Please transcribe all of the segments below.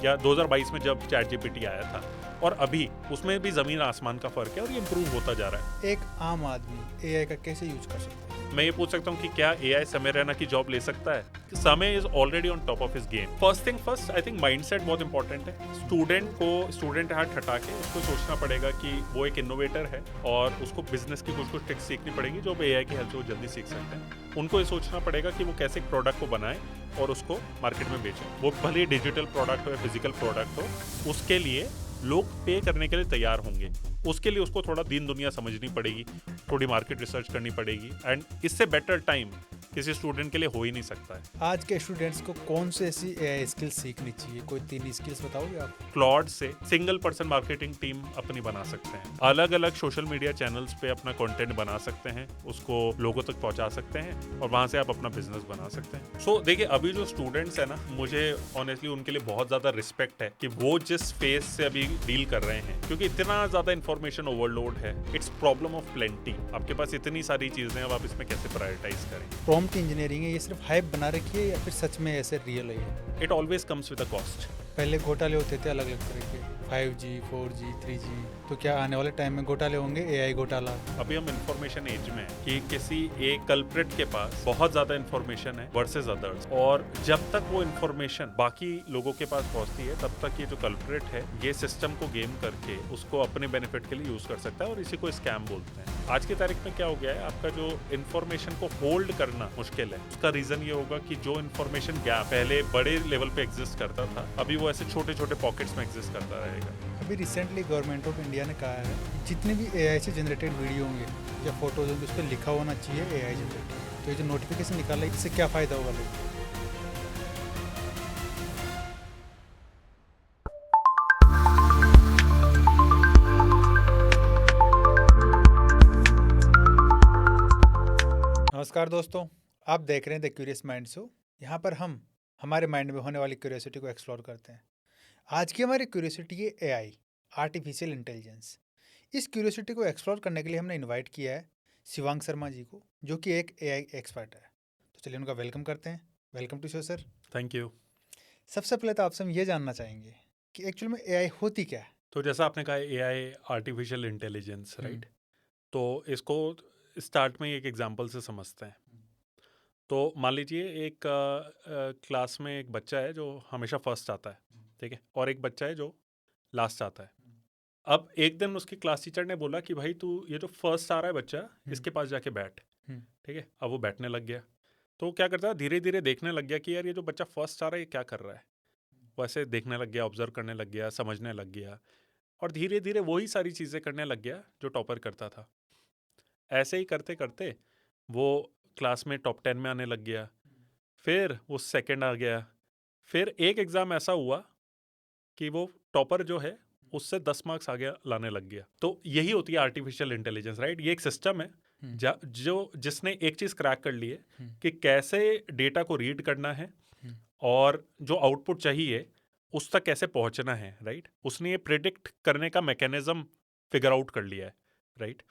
या 2022 में जब चैट जीपीटी आया था, और अभी उसमें भी ज़मीन आसमान का फ़र्क है और ये इम्प्रूव होता जा रहा है। एक आम आदमी एआई का कैसे यूज कर सकता है? मैं ये पूछ सकता हूँ कि क्या एआई समय रैना की जॉब ले सकता है? समय is already on top of his game. First thing first, I think mindset बहुत इंपॉर्टेंट है। स्टूडेंट हाथ हटा के उसको सोचना पड़ेगा कि वो एक इनोवेटर है और उसको बिजनेस की कुछ ट्रिक्स सीखनी पड़ेगी जो एआई की हेल्प से वो जल्दी सीख सकते हैं। उनको ये सोचना पड़ेगा कि वो कैसे एक प्रोडक्ट को बनाए और उसको मार्केट में बेचें। वो भले ही डिजिटल प्रोडक्ट हो या फिजिकल प्रोडक्ट हो, उसके लिए लोग पे करने के लिए तैयार होंगे। उसके लिए उसको थोड़ा दीन दुनिया समझनी पड़ेगी, थोड़ी मार्केट रिसर्च करनी पड़ेगी, एंड इससे बेटर टाइम किसी स्टूडेंट के लिए हो ही नहीं सकता है। आज के स्टूडेंट्स को कौन से ऐसी एआई स्किल्स सीखनी चाहिए? कोई 3 स्किल्स बताओगे आप? क्लॉड से सिंगल पर्सन मार्केटिंग टीम अपनी बना सकते हैं, अलग अलग सोशल मीडिया चैनल्स पे अपना कंटेंट बना सकते हैं, उसको लोगों तक पहुंचा सकते हैं और वहां से आप अपना बिजनेस बना सकते हैं। सो देखिए, अभी जो स्टूडेंट्स है ना, मुझे ऑनेस्टली उनके लिए बहुत ज्यादा रिस्पेक्ट है कि वो जिस फेज से अभी डील कर रहे हैं, क्योंकि इतना ज्यादा इंफॉर्मेशन ओवरलोड है। It's problem of plenty. आपके पास इतनी सारी चीजें हैं, अब आप इसमें कैसे प्रायोरिटाइज करें। प्रॉम्प्ट इंजीनियरिंग है, ये सिर्फ हाइप बना रखी है या फिर सच में ऐसे रियल है ये? It always comes with a cost. पहले घोटाले होते थे अलग अलग तरह के, 5G 4G 3G, तो क्या आने वाले टाइम में घोटाले होंगे, एआई घोटाला? अभी हम इंफॉर्मेशन एज में हैं कि किसी एक कल्प्रिट के पास बहुत ज्यादा इंफॉर्मेशन है वर्सेस अदर्स, और जब तक वो इंफॉर्मेशन बाकी लोगों के पास पहुंचती है तब तक ये जो कल्प्रिट है ये सिस्टम को गेम करके उसको अपने बेनिफिट के लिए यूज कर सकता है, और इसी को स्कैम बोलते हैं। आज की तारीख में क्या हो गया है, आपका जो इंफॉर्मेशन को होल्ड करना मुश्किल है। उसका रीजन ये होगा कि जो इंफॉर्मेशन गैप पहले बड़े लेवल पे एग्जिस्ट करता था, अभी वो ऐसे छोटे छोटे पॉकेट्स में एग्जिस्ट करता रहेगा। अभी रिसेंटली गवर्नमेंट ऑफ इंडिया ने कहा है कि जितने भी एआई से जनरेटेड वीडियो होंगे या फोटोज होंगे उस पर लिखा होना चाहिए एआई जनरेटेड। तो ये जो नोटिफिकेशन निकाला है, इससे क्या फ़ायदा होगा लोगों को? नमस्कार दोस्तों, आप देख रहे हैं द क्यूरियस माइंड शो। यहाँ पर हम हमारे माइंड में होने वाली क्यूरियोसिटी को एक्सप्लोर करते हैं। आज की हमारी क्यूरियोसिटी है एआई, आर्टिफिशियल इंटेलिजेंस। इस क्यूरियोसिटी को एक्सप्लोर करने के लिए हमने इनवाइट किया है शिवांग शर्मा जी को, जो कि एक एआई एक्सपर्ट है। तो चलिए उनका वेलकम करते हैं। Welcome to show sir. Thank you. सबसे पहले तो आपसे हम ये जानना चाहेंगे कि एक्चुअल में एआई होती क्या है? तो जैसा आपने कहा एआई आर्टिफिशियल इंटेलिजेंस, राइट? तो इसको स्टार्ट में एक एग्जांपल से समझते हैं। तो मान लीजिए एक क्लास में एक बच्चा है जो हमेशा फर्स्ट आता है, ठीक है, और एक बच्चा है जो लास्ट आता है। अब एक दिन उसकी क्लास टीचर ने बोला कि भाई तू ये जो फर्स्ट आ रहा है बच्चा, इसके पास जाके बैठ। ठीक है, अब वो बैठने लग गया। तो क्या करता है, धीरे धीरे देखने लग गया कि यार ये जो बच्चा फर्स्ट आ रहा है ये क्या कर रहा है। वो ऐसे देखने लग गया, ऑब्जर्व करने लग गया, समझने लग गया, और धीरे धीरे वही सारी चीज़ें करने लग गया जो टॉपर करता था। ऐसे ही करते करते वो क्लास में टॉप 10 में आने लग गया, फिर वो सेकंड आ गया, फिर एक एग्ज़ाम ऐसा हुआ कि वो टॉपर जो है उससे 10 मार्क्स आगे लाने लग गया। तो यही होती है आर्टिफिशियल इंटेलिजेंस, राइट? ये एक सिस्टम है जो जिसने एक चीज़ क्रैक कर ली है कि कैसे डेटा को रीड करना है और जो आउटपुट चाहिए उस तक कैसे पहुंचना है, राइट? उसने ये प्रिडिक्ट करने का मैकेनिज्म फिगर आउट कर लिया है, राइट?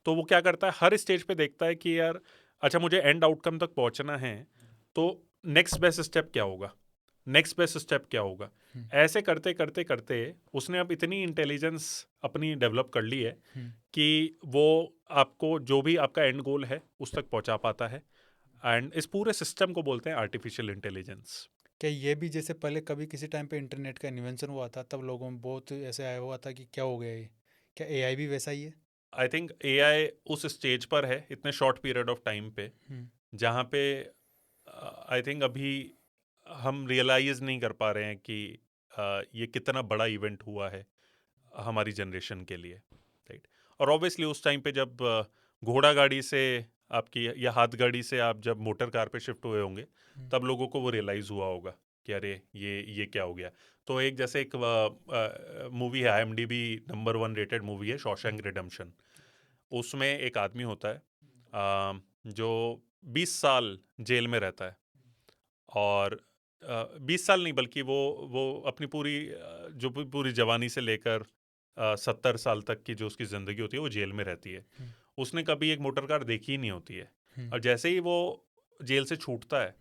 तो वो क्या करता है, हर स्टेज पे देखता है कि यार अच्छा मुझे एंड आउटकम तक पहुंचना है, तो नेक्स्ट बेस्ट स्टेप क्या होगा, नेक्स्ट बेस्ट स्टेप क्या होगा। ऐसे करते करते करते उसने अब इतनी इंटेलिजेंस अपनी डेवलप कर ली है कि वो आपको जो भी आपका एंड गोल है उस तक पहुंचा पाता है, एंड इस पूरे सिस्टम को बोलते हैं आर्टिफिशियल इंटेलिजेंस। क्या ये भी जैसे पहले कभी किसी टाइम पे इंटरनेट का इन्वेंशन हुआ था तब लोगों में बहुत ऐसे आया हुआ था कि क्या हो गया ये, क्या एआई भी वैसा ही है? आई थिंक एआई उस स्टेज पर है इतने शॉर्ट पीरियड ऑफ टाइम पे जहाँ पे आई थिंक अभी हम रियलाइज नहीं कर पा रहे हैं कि ये कितना बड़ा इवेंट हुआ है हमारी जनरेशन के लिए, राइट? और ऑब्वियसली उस टाइम पे जब घोड़ा गाड़ी से आपकी या हाथ गाड़ी से आप जब मोटर कार पे शिफ्ट हुए होंगे तब लोगों को वो रियलाइज हुआ होगा कि अरे ये क्या हो गया। तो एक जैसे एक मूवी है, आईएमडीबी नंबर 1 रेटेड मूवी है, शॉशैंक रिडेम्पशन। उसमें एक आदमी होता है जो 20 साल जेल में रहता है, और 20 साल नहीं बल्कि वो अपनी पूरी जो पूरी जवानी से लेकर 70 साल तक की जो उसकी ज़िंदगी होती है वो जेल में रहती है। उसने कभी एक मोटर कार देखी ही नहीं होती है, और जैसे ही वो जेल से छूटता है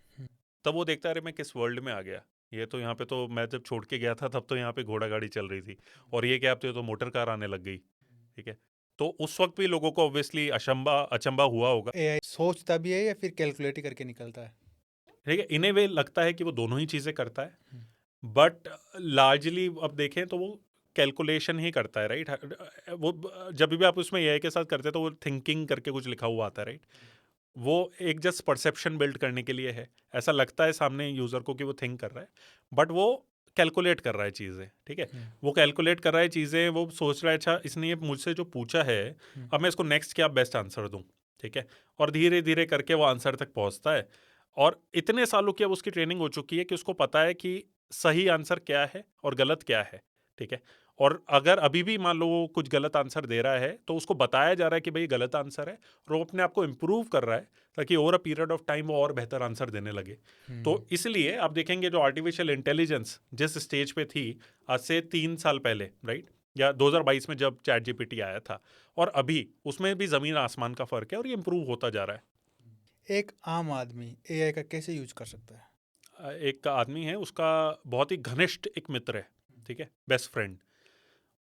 तब वो देखता है अरे मैं किस वर्ल्ड में आ गया, ये तो यहाँ पे तो मैं जब छोड़ के गया था तब तो यहाँ पे घोड़ा गाड़ी चल रही थी, और ये क्या, अब तो मोटर कार आने लग गई। ठीक है, तो उस वक्त भी लोगों को ऑब्वियसली अचंबा हुआ होगा। एआई सोचता भी है या फिर कैलकुलेट ही करके निकलता है? ठीक है, इन ए वे लगता है कि वो दोनों ही चीज़ें करता है, हम्म, बट लार्जली अब देखें तो वो कैलकुलेशन ही करता है, राइट। वो जब भी आप उसमें एआई के साथ करते हैं तो वो थिंकिंग करके कुछ लिखा हुआ आता है, राइट। वो एक जस्ट परसेप्शन बिल्ड करने के लिए है, ऐसा लगता है सामने यूजर को कि वो थिंक कर रहा है, बट वो कैलकुलेट कर रहा है चीज़ें। ठीक है, हम्म, वो कैलकुलेट कर रहा है चीज़ें, वो सोच रहा है अच्छा इसने ये मुझसे जो पूछा है, हम्म, अब मैं इसको नेक्स्ट क्या बेस्ट आंसर दूं। ठीक है, और धीरे धीरे करके वो आंसर तक पहुंचता है, और इतने सालों की अब उसकी ट्रेनिंग हो चुकी है कि उसको पता है कि सही आंसर क्या है और गलत क्या है। ठीक है, और अगर अभी भी मान लो वो कुछ गलत आंसर दे रहा है तो उसको बताया जा रहा है कि भाई गलत आंसर है, और वो अपने आप को इम्प्रूव कर रहा है ताकि over a period of time वो और बेहतर आंसर देने लगे। तो हम्म, इसलिए आप देखेंगे जो आर्टिफिशियल इंटेलिजेंस जिस स्टेज पे थी आज से 3 साल पहले, राइट, या 2022 में जब चैट जीपीटी आया था, और अभी उसमें भी ज़मीन आसमान का फ़र्क है, और ये इम्प्रूव होता जा रहा है। एक आम आदमी एआई का कैसे यूज कर सकता है? एक आदमी है, उसका बहुत ही घनिष्ठ एक मित्र है, ठीक है, बेस्ट फ्रेंड।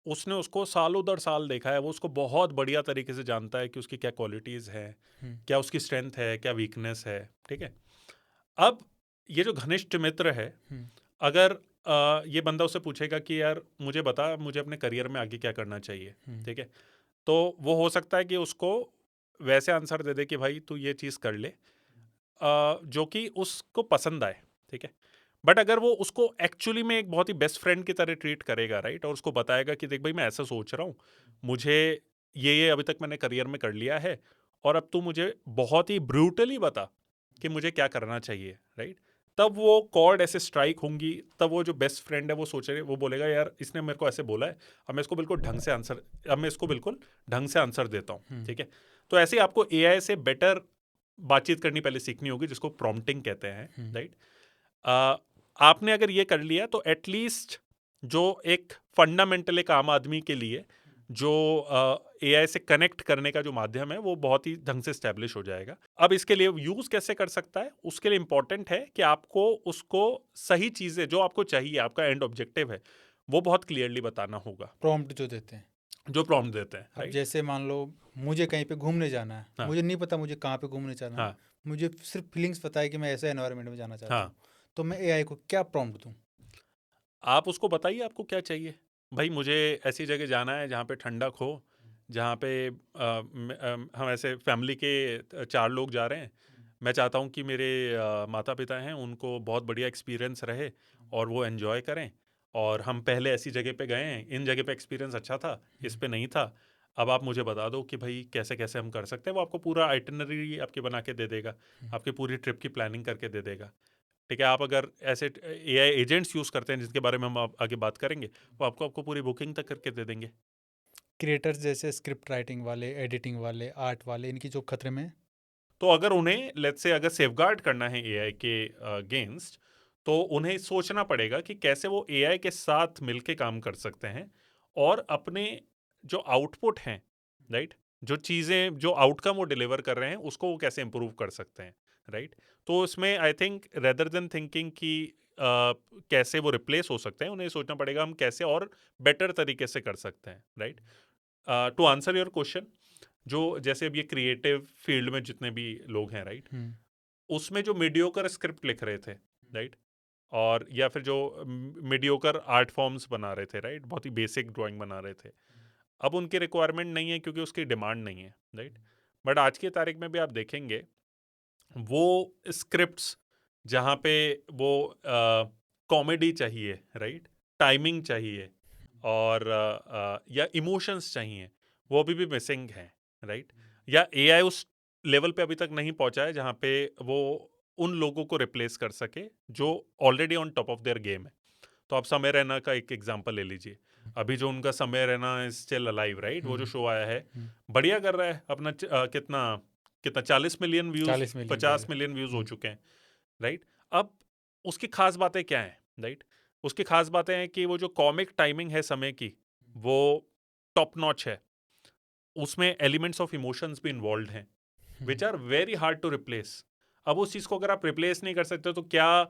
उसने उसको सालों दर साल देखा है, वो उसको बहुत बढ़िया तरीके से जानता है कि उसकी क्या क्वालिटीज़ हैं, हम्म, क्या उसकी स्ट्रेंथ है, क्या वीकनेस है। ठीक है, अब ये जो घनिष्ठ मित्र है, हम्म, अगर ये बंदा उससे पूछेगा कि यार मुझे बता, मुझे अपने करियर में आगे क्या करना चाहिए। हम्म, ठीक है, तो वो हो सकता है कि उसको वैसे आंसर दे दे कि भाई तू ये चीज़ कर ले, जो कि उसको पसंद आए। ठीक है, बट अगर वो उसको एक्चुअली में एक बहुत ही बेस्ट फ्रेंड की तरह ट्रीट करेगा, राइट, और उसको बताएगा कि देख भाई मैं ऐसा सोच रहा हूँ, मुझे ये अभी तक मैंने करियर में कर लिया है, और अब तू मुझे बहुत ही ब्रूटली बता कि मुझे क्या करना चाहिए, राइट। तब वो कॉर्ड ऐसे स्ट्राइक होंगी, तब वो जो बेस्ट फ्रेंड है वो सोचे, वो बोलेगा यार इसने मेरे को ऐसे बोला है, अब मैं इसको बिल्कुल ढंग से आंसर देता हूँ। हम्म, ठीक है, तो ऐसे ही आपको एआई से बेटर बातचीत करनी पहले सीखनी होगी, जिसको प्रॉम्प्टिंग कहते हैं, हम्म, राइट। आपने अगर ये कर लिया तो एटलीस्ट जो एक फंडामेंटल एक आम आदमी के लिए जो एआई से कनेक्ट करने का जो माध्यम है वो बहुत ही ढंग से स्टैब्लिश हो जाएगा। अब इसके लिए यूज कैसे कर सकता है, उसके लिए इंपॉर्टेंट है कि आपको उसको सही चीजें जो आपको चाहिए, आपका एंड ऑब्जेक्टिव है, वो बहुत क्लियरली बताना होगा, प्रॉम्प्ट जो देते हैं। जो प्रॉम्प्ट देते हैं, अब राइट। जैसे मान लो मुझे कहीं पे घूमने जाना है, हाँ, मुझे नहीं पता मुझे कहाँ पे घूमने जाना है, हाँ, मुझे सिर्फ फीलिंग्स पता है कि मैं ऐसे एनवायरनमेंट में जाना चाहता हाँ। हूँ, तो मैं एआई को क्या प्रॉम्प्ट दूँ? आप उसको बताइए आपको क्या चाहिए। भाई मुझे ऐसी जगह जाना है जहाँ पे ठंडक हो, जहाँ पे हम ऐसे फैमिली के 4 लोग जा रहे हैं। मैं चाहता हूँ कि मेरे माता पिता हैं उनको बहुत बढ़िया एक्सपीरियंस रहे और वो एन्जॉय करें, और हम पहले ऐसी जगह पे गए हैं, इन जगह पे एक्सपीरियंस अच्छा था, इस पे नहीं था। अब आप मुझे बता दो कि भाई कैसे कैसे हम कर सकते हैं। वो आपको पूरा आइटिनरी आपके बना के दे देगा, आपकी पूरी ट्रिप की प्लानिंग करके दे देगा। ठीक है, आप अगर ऐसे एआई एजेंट्स यूज़ करते हैं जिसके बारे में हम आगे बात करेंगे, वो आपको आपको पूरी बुकिंग तक करके दे देंगे। क्रिएटर्स जैसे स्क्रिप्ट राइटिंग वाले, एडिटिंग वाले, आर्ट वाले, इनकी जो खतरे में हैं। तो अगर उन्हें लेट्स से अगर सेफगार्ड करना है एआई के अगेंस्ट, तो उन्हें सोचना पड़ेगा कि कैसे वो एआई के साथ मिलके काम कर सकते हैं, और अपने जो आउटपुट हैं, राइट, जो चीज़ें जो आउटकम वो डिलीवर कर रहे हैं उसको वो कैसे इम्प्रूव कर सकते हैं, राइट। तो उसमें I think rather than thinking कि कैसे वो रिप्लेस हो सकते हैं, उन्हें सोचना पड़ेगा हम कैसे और बेटर तरीके से कर सकते हैं, right. To answer your question, जो जैसे अब ये क्रिएटिव फील्ड में जितने भी लोग हैं, राइट, हम्म, उसमें जो मीडियोकर स्क्रिप्ट लिख रहे थे, राइट, और या फिर जो मीडियोकर आर्ट फॉर्म्स बना रहे थे, राइट, बहुत ही बेसिक ड्राइंग बना रहे थे, अब उनकी रिक्वायरमेंट नहीं है क्योंकि उसकी डिमांड नहीं है, राइट। बट आज की तारीख में भी आप देखेंगे वो स्क्रिप्ट्स जहाँ पे वो कॉमेडी चाहिए, राइट, टाइमिंग चाहिए, और या इमोशंस चाहिए, वो अभी भी मिसिंग हैं, राइट। या एआई उस लेवल पे अभी तक नहीं पहुंचा है जहाँ पे वो उन लोगों को रिप्लेस कर सके जो already on top of their game है। तो आप समय रैना का एक एग्जांपल ले लीजिए। अभी जो उनका समय Raina is still alive, right, वो जो हम्म, शो आया है, हम्म, बढ़िया कर रहा है अपना कितना कितना 40 मिलियन व्यूज, 40 मिलियन पे है। 50 मिलियन व्यूज हो चुके हैं, राइट। अब उसकी खास बातें क्या हैं, राइट, उसकी खास बातें हैं कि वो जो कॉमिक टाइमिंग है समय की, वो टॉप नॉच है, उसमें एलिमेंट्स ऑफ इमोशंस भी इन्वॉल्व हैं, which hmm, are very hard to replace. अब उस चीज़ को अगर आप रिप्लेस नहीं कर सकते तो क्या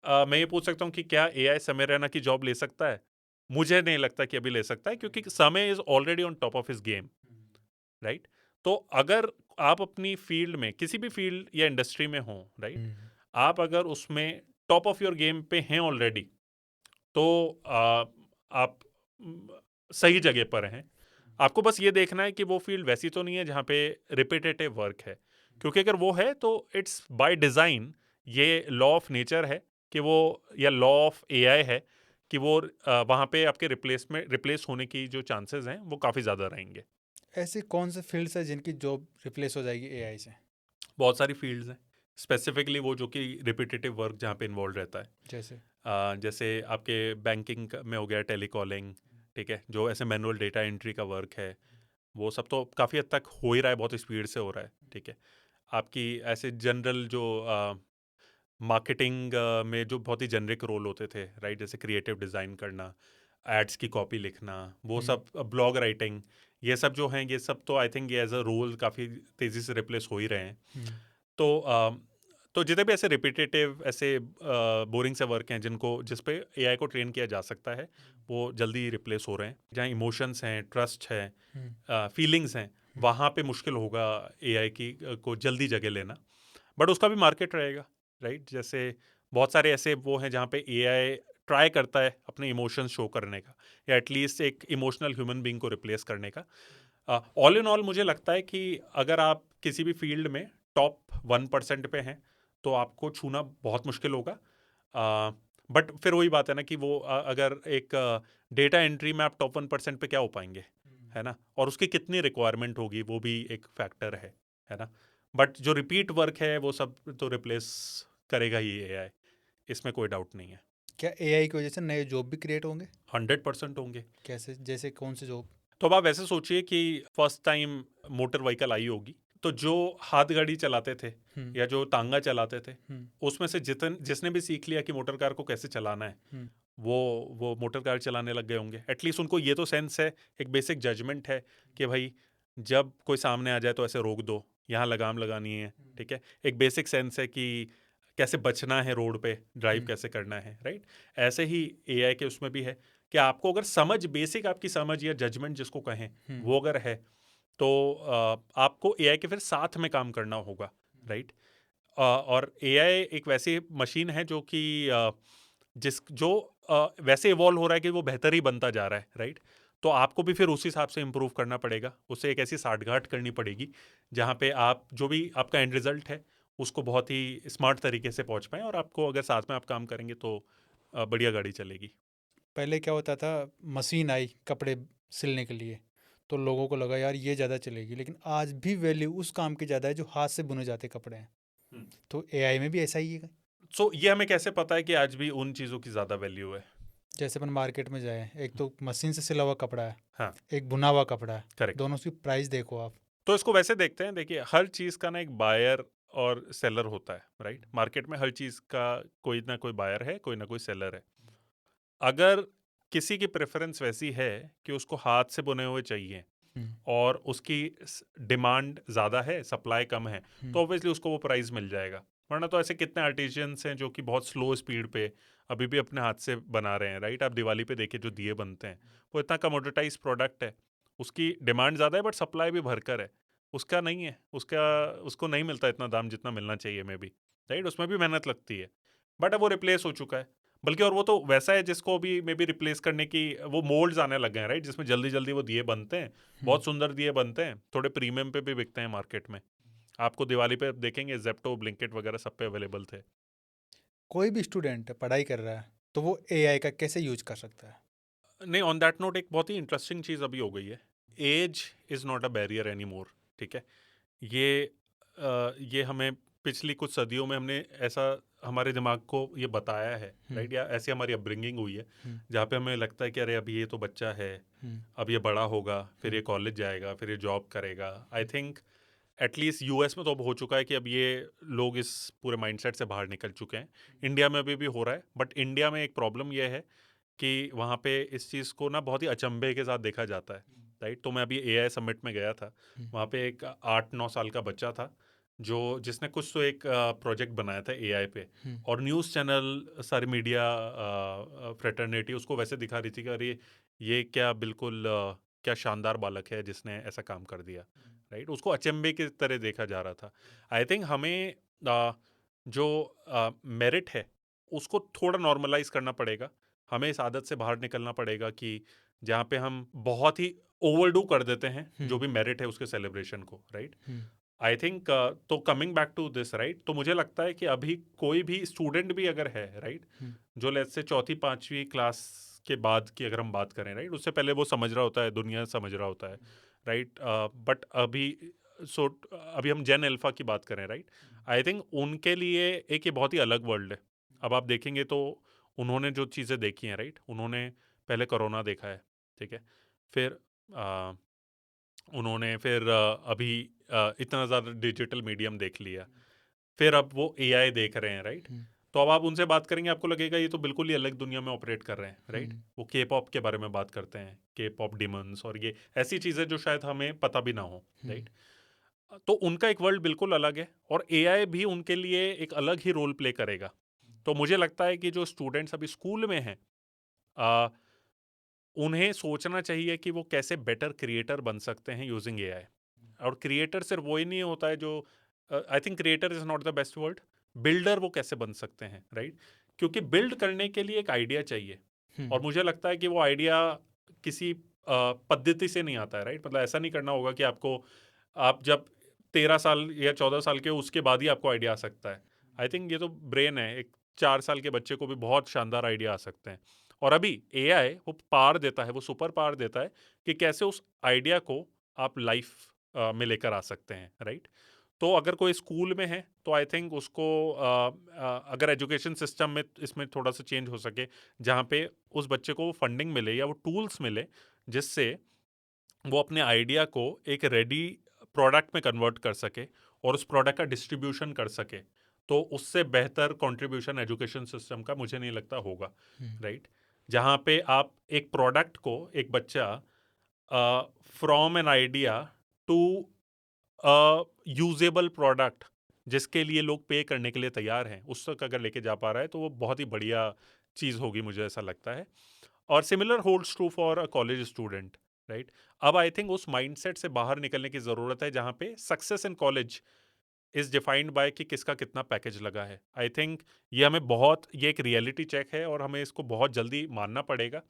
मैं ये पूछ सकता हूँ कि क्या एआई समय रैना की जॉब ले सकता है? मुझे नहीं लगता कि अभी ले सकता है, क्योंकि समय is already on top of his game, right? तो अगर आप अपनी फील्ड में, किसी भी फील्ड या इंडस्ट्री में हो, राइट? आप अगर उसमें टॉप ऑफ योर गेम पे हैं ऑलरेडी, तो आप सही जगह पर हैं। आपको बस ये देखना है कि वो फील्ड वैसी तो नहीं है जहाँ पे रिपीटेटिव वर्क है, क्योंकि अगर वो है तो इट्स बाय डिज़ाइन, ये लॉ ऑफ नेचर है कि वो, या लॉ ऑफ एआई है कि वो वहाँ पे आपके रिप्लेस होने की जो चांसेस हैं वो काफ़ी ज़्यादा रहेंगे। ऐसी कौन से फील्ड्स है जिनकी जॉब रिप्लेस हो जाएगी एआई से? बहुत सारी फील्ड्स हैं, स्पेसिफिकली वो जो कि रिपीटेटिव वर्क जहाँ पे इन्वॉल्व रहता है। जैसे? जैसे आपके बैंकिंग में हो गया टेलीकॉलिंग, ठीक है, जो ऐसे मैनुअल डेटा एंट्री का वर्क है, वो सब तो काफ़ी हद तक हो ही रहा है, बहुत स्पीड से हो रहा है, ठीक है। आपकी ऐसे जनरल जो मार्केटिंग में जो बहुत ही जेनरिक रोल होते थे, राइट, जैसे क्रिएटिव डिज़ाइन करना, एड्स की कॉपी लिखना, वो सब, ब्लॉग राइटिंग, ये सब जो हैं, ये सब तो आई थिंक ये एज अ रोल काफ़ी तेज़ी से रिप्लेस हो ही रहे हैं। तो तो जितने भी ऐसे रिपीटेटिव, ऐसे बोरिंग से वर्क हैं जिस पे एआई को ट्रेन किया जा सकता है, वो जल्दी रिप्लेस हो रहे हैं। जहाँ इमोशंस हैं, ट्रस्ट है, फीलिंग्स हैं, वहाँ पे मुश्किल होगा एआई को जल्दी जगह लेना, बट उसका भी मार्केट रहेगा, राइट? जैसे बहुत सारे ऐसे वो हैं जहाँ पे एआई ट्राई करता है अपने इमोशंस शो करने का, या एटलीस्ट एक इमोशनल ह्यूमन बीइंग को रिप्लेस करने का। ऑल इन ऑल मुझे लगता है कि अगर आप किसी भी फील्ड में टॉप 1% पे हैं तो आपको छूना बहुत मुश्किल होगा। बट फिर वही बात है ना कि वो अगर एक डेटा एंट्री में आप टॉप 1% पे क्या हो पाएंगे, है ना? और उसकी कितनी रिक्वायरमेंट होगी वो भी एक फैक्टर है ना? बट जो रिपीट वर्क है वो सब तो रिप्लेस करेगा ही एआई, इसमें कोई डाउट नहीं है। क्या एआई की वजह से नए जॉब भी क्रिएट होंगे? 100% होंगे। कैसे? जैसे कौन से जॉब? तो अब आप ऐसे सोचिए कि first time motor vehicle I होगी, तो जो हाथ गाड़ी चलाते थे या जो तांगा चलाते थे, उसमें से जिसने भी सीख लिया कि मोटर कार को कैसे चलाना है, वो मोटर कार चलाने लग गए होंगे। एटलीस्ट उनको ये तो सेंस है, एक बेसिक जजमेंट है कि भाई जब कोई सामने आ जाए तो ऐसे रोक दो, यहाँ लगाम लगानी है, ठीक है। एक बेसिक सेंस है कि कैसे बचना है रोड पे, ड्राइव कैसे करना है, राइट। ऐसे ही एआई के उसमें भी है कि आपको अगर समझ, बेसिक आपकी समझ या जजमेंट जिसको कहें, वो अगर है तो आपको एआई के फिर साथ में काम करना होगा, राइट। और एआई एक वैसी मशीन है जो कि वैसे इवॉल्व हो रहा है कि वो बेहतर ही बनता जा रहा है, राइट। तो आपको भी फिर उस हिसाब से इम्प्रूव करना पड़ेगा, उससे एक ऐसी साठगांठ करनी पड़ेगी जहाँ पे आप जो भी आपका एंड रिजल्ट है उसको बहुत ही स्मार्ट तरीके से पहुँच पाएँ, और आपको अगर साथ में आप काम करेंगे तो बढ़िया गाड़ी चलेगी। पहले क्या होता था, मशीन आई कपड़े सिलने के लिए, तो लोगों को लगा यार ये ज़्यादा चलेगी, लेकिन आज भी वैल्यू उस काम की ज़्यादा है जो हाथ से बुने जाते कपड़े हैं। तो एआई में भी ऐसा ही है। सो ये हमें कैसे पता है कि आज भी उन चीज़ों की ज़्यादा वैल्यू है? जैसे अपन मार्केट में जाए, एक तो मशीन से सिला हुआ कपड़ा है, हाँ, एक बुना हुआ कपड़ा है, करेक्ट। दोनों की प्राइस देखो आप। तो इसको वैसे देखते हैं, देखिए हर चीज़ का ना एक बायर और सेलर होता है, राइट। मार्केट में हर चीज़ का कोई ना कोई बायर है, कोई ना कोई सेलर है। अगर किसी की प्रेफरेंस वैसी है कि उसको हाथ से बुने हुए चाहिए और उसकी डिमांड ज़्यादा है, सप्लाई कम है, तो ऑब्वियसली उसको वो प्राइस मिल जाएगा। वरना तो ऐसे कितने आर्टिशियंस हैं जो कि बहुत स्लो स्पीड पे अभी भी अपने हाथ से बना रहे हैं, राइट। आप दिवाली पे देखिए जो दिए बनते हैं, वो इतना कमोडिटाइज प्रोडक्ट है, उसकी डिमांड ज़्यादा है बट सप्लाई भी भरकर है। उसका नहीं है, उसको नहीं मिलता इतना दाम जितना मिलना चाहिए मे बी, राइट। उसमें भी मेहनत लगती है, बट अब वो रिप्लेस हो चुका है। बल्कि और वो तो वैसा है जिसको भी मे बी रिप्लेस करने की वो मोल्ड्स आने लग गए हैं, राइट, जिसमें जल्दी जल्दी वो दिए बनते हैं, बहुत सुंदर दिए बनते हैं, थोड़े प्रीमियम पे भी बिकते हैं मार्केट में। आपको दिवाली पे देखेंगे जेप्टो, ब्लिंकिट वगैरह सब पे अवेलेबल थे। कोई भी स्टूडेंट पढ़ाई कर रहा है तो वो एआई का कैसे यूज कर सकता है? नहीं, ऑन दैट नोट एक बहुत ही इंटरेस्टिंग चीज़ अभी हो गई है। Age is not a barrier any more, ठीक है। ये हमें पिछली कुछ सदियों में हमने ऐसा हमारे दिमाग को ये बताया है, राइट, या ऐसी हमारी अपब्रिंगिंग हुई है जहाँ पे हमें लगता है कि अरे अभी ये तो बच्चा है, अब ये बड़ा होगा, फिर ये कॉलेज जाएगा, फिर ये जॉब करेगा। आई थिंक एटलीस्ट यूएस में तो अब हो चुका है कि अब ये लोग इस पूरे माइंडसेट से बाहर निकल चुके हैं। इंडिया में अभी भी हो रहा है, बट इंडिया में एक प्रॉब्लम ये है कि वहाँ पे इस चीज़ को ना बहुत ही अचंभे के साथ देखा जाता है, राइट। तो मैं अभी एआई समिट में गया था, वहाँ पे एक 8-9 साल का बच्चा था जिसने कुछ तो एक प्रोजेक्ट बनाया था एआई पे, और न्यूज़ चैनल सारी मीडिया फ्रेटर्निटी उसको वैसे दिखा रही थी कि अरे ये क्या बिल्कुल क्या शानदार बालक है जिसने ऐसा काम कर दिया, राइट। उसको अचंभे की तरह देखा जा रहा था। आई थिंक हमें जो मेरिट है उसको थोड़ा नॉर्मलाइज करना पड़ेगा। हमें इस आदत से बाहर निकलना पड़ेगा कि जहाँ पे हम बहुत ही ओवरडू कर देते हैं जो भी मेरिट है उसके सेलिब्रेशन को, राइट। आई थिंक तो coming back to this, right, तो मुझे लगता है कि अभी कोई भी स्टूडेंट भी अगर है, राइट, जो लेट्स से चौथी पांचवी क्लास के बाद की अगर हम बात करें, राइट, उससे पहले वो समझ रहा होता है, दुनिया समझ रहा होता है, राइट, बट अभी हम जेन अल्फा की बात करें, राइट, आई थिंक उनके लिए एक ये बहुत ही अलग वर्ल्ड है। अब आप देखेंगे तो उन्होंने जो चीज़ें देखी हैं, राइट, उन्होंने पहले कोरोना देखा है, ठीक है, फिर उन्होंने फिर अभी इतना ज़्यादा डिजिटल मीडियम देख लिया, फिर अब वो एआई देख रहे हैं, राइट। तो अब आप उनसे बात करेंगे, आपको लगेगा ये तो बिल्कुल ही अलग दुनिया में ऑपरेट कर रहे हैं, राइट। वो के पॉप के बारे में बात करते हैं, के पॉप डिमंस और ये ऐसी चीज़ें जो शायद हमें पता भी ना हो, राइट। तो उनका एक वर्ल्ड बिल्कुल अलग है और एआई भी उनके लिए एक अलग ही रोल प्ले करेगा। तो मुझे लगता है कि जो स्टूडेंट्स अभी स्कूल में हैं, उन्हें सोचना चाहिए कि वो कैसे बेटर क्रिएटर बन सकते हैं यूजिंग एआई। और क्रिएटर सिर्फ वही नहीं होता है जो, I think creator is not the best word, builder वो कैसे बन सकते हैं, राइट। क्योंकि बिल्ड करने के लिए एक आइडिया चाहिए, और मुझे लगता है कि वो आइडिया किसी पद्धति से नहीं आता है, राइट। मतलब ऐसा नहीं करना होगा कि आप जब 13 साल या 14 साल के हो उसके बाद ही आपको आइडिया आ सकता है। आई थिंक ये तो ब्रेन है, एक 4 साल के बच्चे को भी बहुत शानदार आइडिया आ सकते हैं। और अभी एआई वो पावर देता है, वो सुपर पावर देता है कि कैसे उस आइडिया को आप लाइफ में लेकर आ सकते हैं, राइट। तो अगर कोई स्कूल में है तो आई थिंक उसको अगर एजुकेशन सिस्टम में इसमें थोड़ा सा चेंज हो सके, जहाँ पे उस बच्चे को फंडिंग मिले या वो टूल्स मिले जिससे वो अपने आइडिया को एक रेडी प्रोडक्ट में कन्वर्ट कर सके और उस प्रोडक्ट का डिस्ट्रीब्यूशन कर सके, तो उससे बेहतर कंट्रीब्यूशन एजुकेशन सिस्टम का मुझे नहीं लगता होगा, राइट। जहाँ पे आप एक प्रोडक्ट को, एक बच्चा from an idea to usable product जिसके लिए लोग पे करने के लिए तैयार हैं, उस तक अगर लेके जा पा रहा है तो वो बहुत ही बढ़िया चीज़ होगी, मुझे ऐसा लगता है। और similar holds true for a college student, right. अब आई थिंक उस माइंडसेट से बाहर निकलने की ज़रूरत है जहाँ पे success in college is defined by कि किसका कितना पैकेज लगा है। आई थिंक ये एक रियलिटी चेक है और हमें इसको बहुत जल्दी मानना पड़ेगा।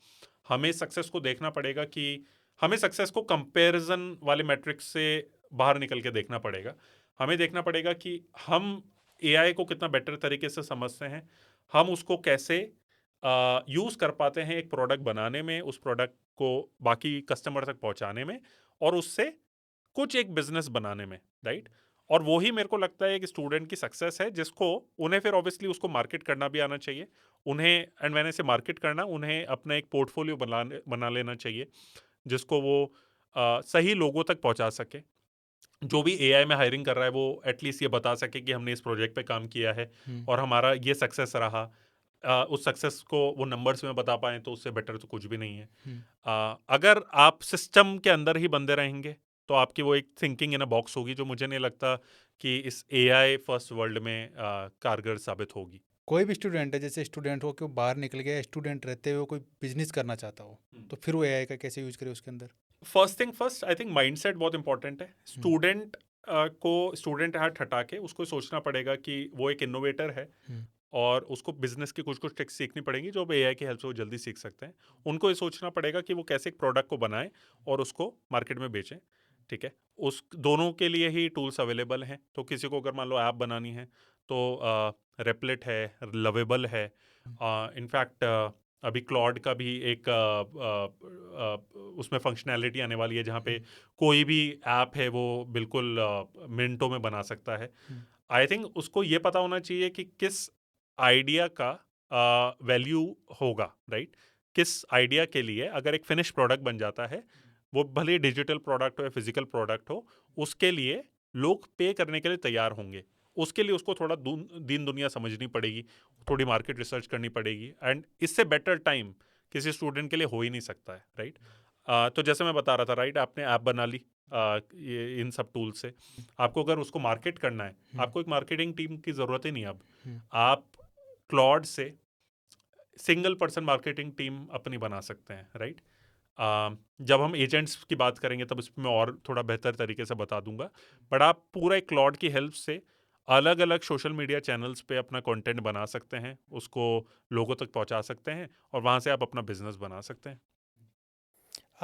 हमें सक्सेस को देखना पड़ेगा कि हमें सक्सेस को कंपैरिजन वाले मैट्रिक्स से बाहर निकल के देखना पड़ेगा। हमें देखना पड़ेगा कि हम एआई को कितना बेटर तरीके से समझते हैं, हम उसको कैसे यूज़ कर पाते हैं एक प्रोडक्ट बनाने में, उस प्रोडक्ट को बाकी कस्टमर तक पहुंचाने में, और उससे कुछ एक बिजनेस बनाने में, राइट। और वो ही मेरे को लगता है कि स्टूडेंट की सक्सेस है, जिसको उन्हें फिर ऑब्वियसली उसको मार्केट करना भी आना चाहिए उन्हें। एंड मैंने से मार्केट करना, उन्हें अपना एक पोर्टफोलियो बना लेना चाहिए जिसको वो सही लोगों तक पहुंचा सके। जो भी एआई में हायरिंग कर रहा है वो एटलीस्ट ये बता सके कि हमने इस प्रोजेक्ट पे काम किया है और हमारा ये सक्सेस रहा। उस सक्सेस को वो नंबर्स में बता पाएं तो उससे बेटर तो कुछ भी नहीं है। अगर आप सिस्टम के अंदर ही बंधे रहेंगे तो आपकी वो एक थिंकिंग इन अ बॉक्स होगी, जो मुझे नहीं लगता कि इस एआई फर्स्ट वर्ल्ड में कारगर साबित होगी। कोई भी स्टूडेंट है, जैसे स्टूडेंट हो कि वो बाहर निकल गया, स्टूडेंट रहते हुए कोई बिजनेस करना चाहता हो, तो फिर वो एआई का कैसे यूज करे उसके अंदर? First thing first, I think mindset बहुत इंपॉर्टेंट है। स्टूडेंट हाथ हटा के उसको सोचना पड़ेगा कि वो एक इनोवेटर है और उसको बिजनेस की कुछ कुछ ट्रिक्स सीखनी पड़ेंगी जो एआई की हेल्प से वो जल्दी सीख सकते हैं। उनको ये सोचना पड़ेगा कि वो कैसे एक प्रोडक्ट को बनाएं और उसको मार्केट में बेचें, ठीक है। उस दोनों के लिए ही टूल्स अवेलेबल हैं। तो किसी को अगर मान लो ऐप बनानी है तो रेपलेट है, लवेबल है, इनफैक्ट अभी क्लॉड का भी एक उसमें फंक्शनैलिटी आने वाली है जहाँ पे कोई भी ऐप है वो बिल्कुल मिनटों में बना सकता है। आई थिंक उसको ये पता होना चाहिए कि किस आइडिया का वैल्यू होगा, राइट। किस आइडिया के लिए अगर एक फिनिश प्रोडक्ट बन जाता है, वो भले डिजिटल प्रोडक्ट हो या फिजिकल प्रोडक्ट हो, उसके लिए लोग पे करने के लिए तैयार होंगे। उसके लिए उसको थोड़ा दीन दुनिया समझनी पड़ेगी, थोड़ी मार्केट रिसर्च करनी पड़ेगी, एंड इससे बेटर टाइम किसी स्टूडेंट के लिए हो ही नहीं सकता है, राइट। तो जैसे मैं बता रहा था, राइट, आपने ऐप बना ली, ये इन सब टूल से। आपको अगर उसको मार्केट करना है, आपको एक मार्केटिंग टीम की ज़रूरत ही नहीं अब। आप क्लॉड से सिंगल पर्सन मार्केटिंग टीम अपनी बना सकते हैं, राइट? जब हम एजेंट्स की बात करेंगे तब इसमें और थोड़ा बेहतर तरीके से बता दूंगा, बट आप पूरा एक क्लॉड की हेल्प से अलग अलग सोशल मीडिया चैनल्स पे अपना कंटेंट बना सकते हैं, उसको लोगों तक पहुंचा सकते हैं और वहां से आप अपना बिजनेस बना सकते हैं।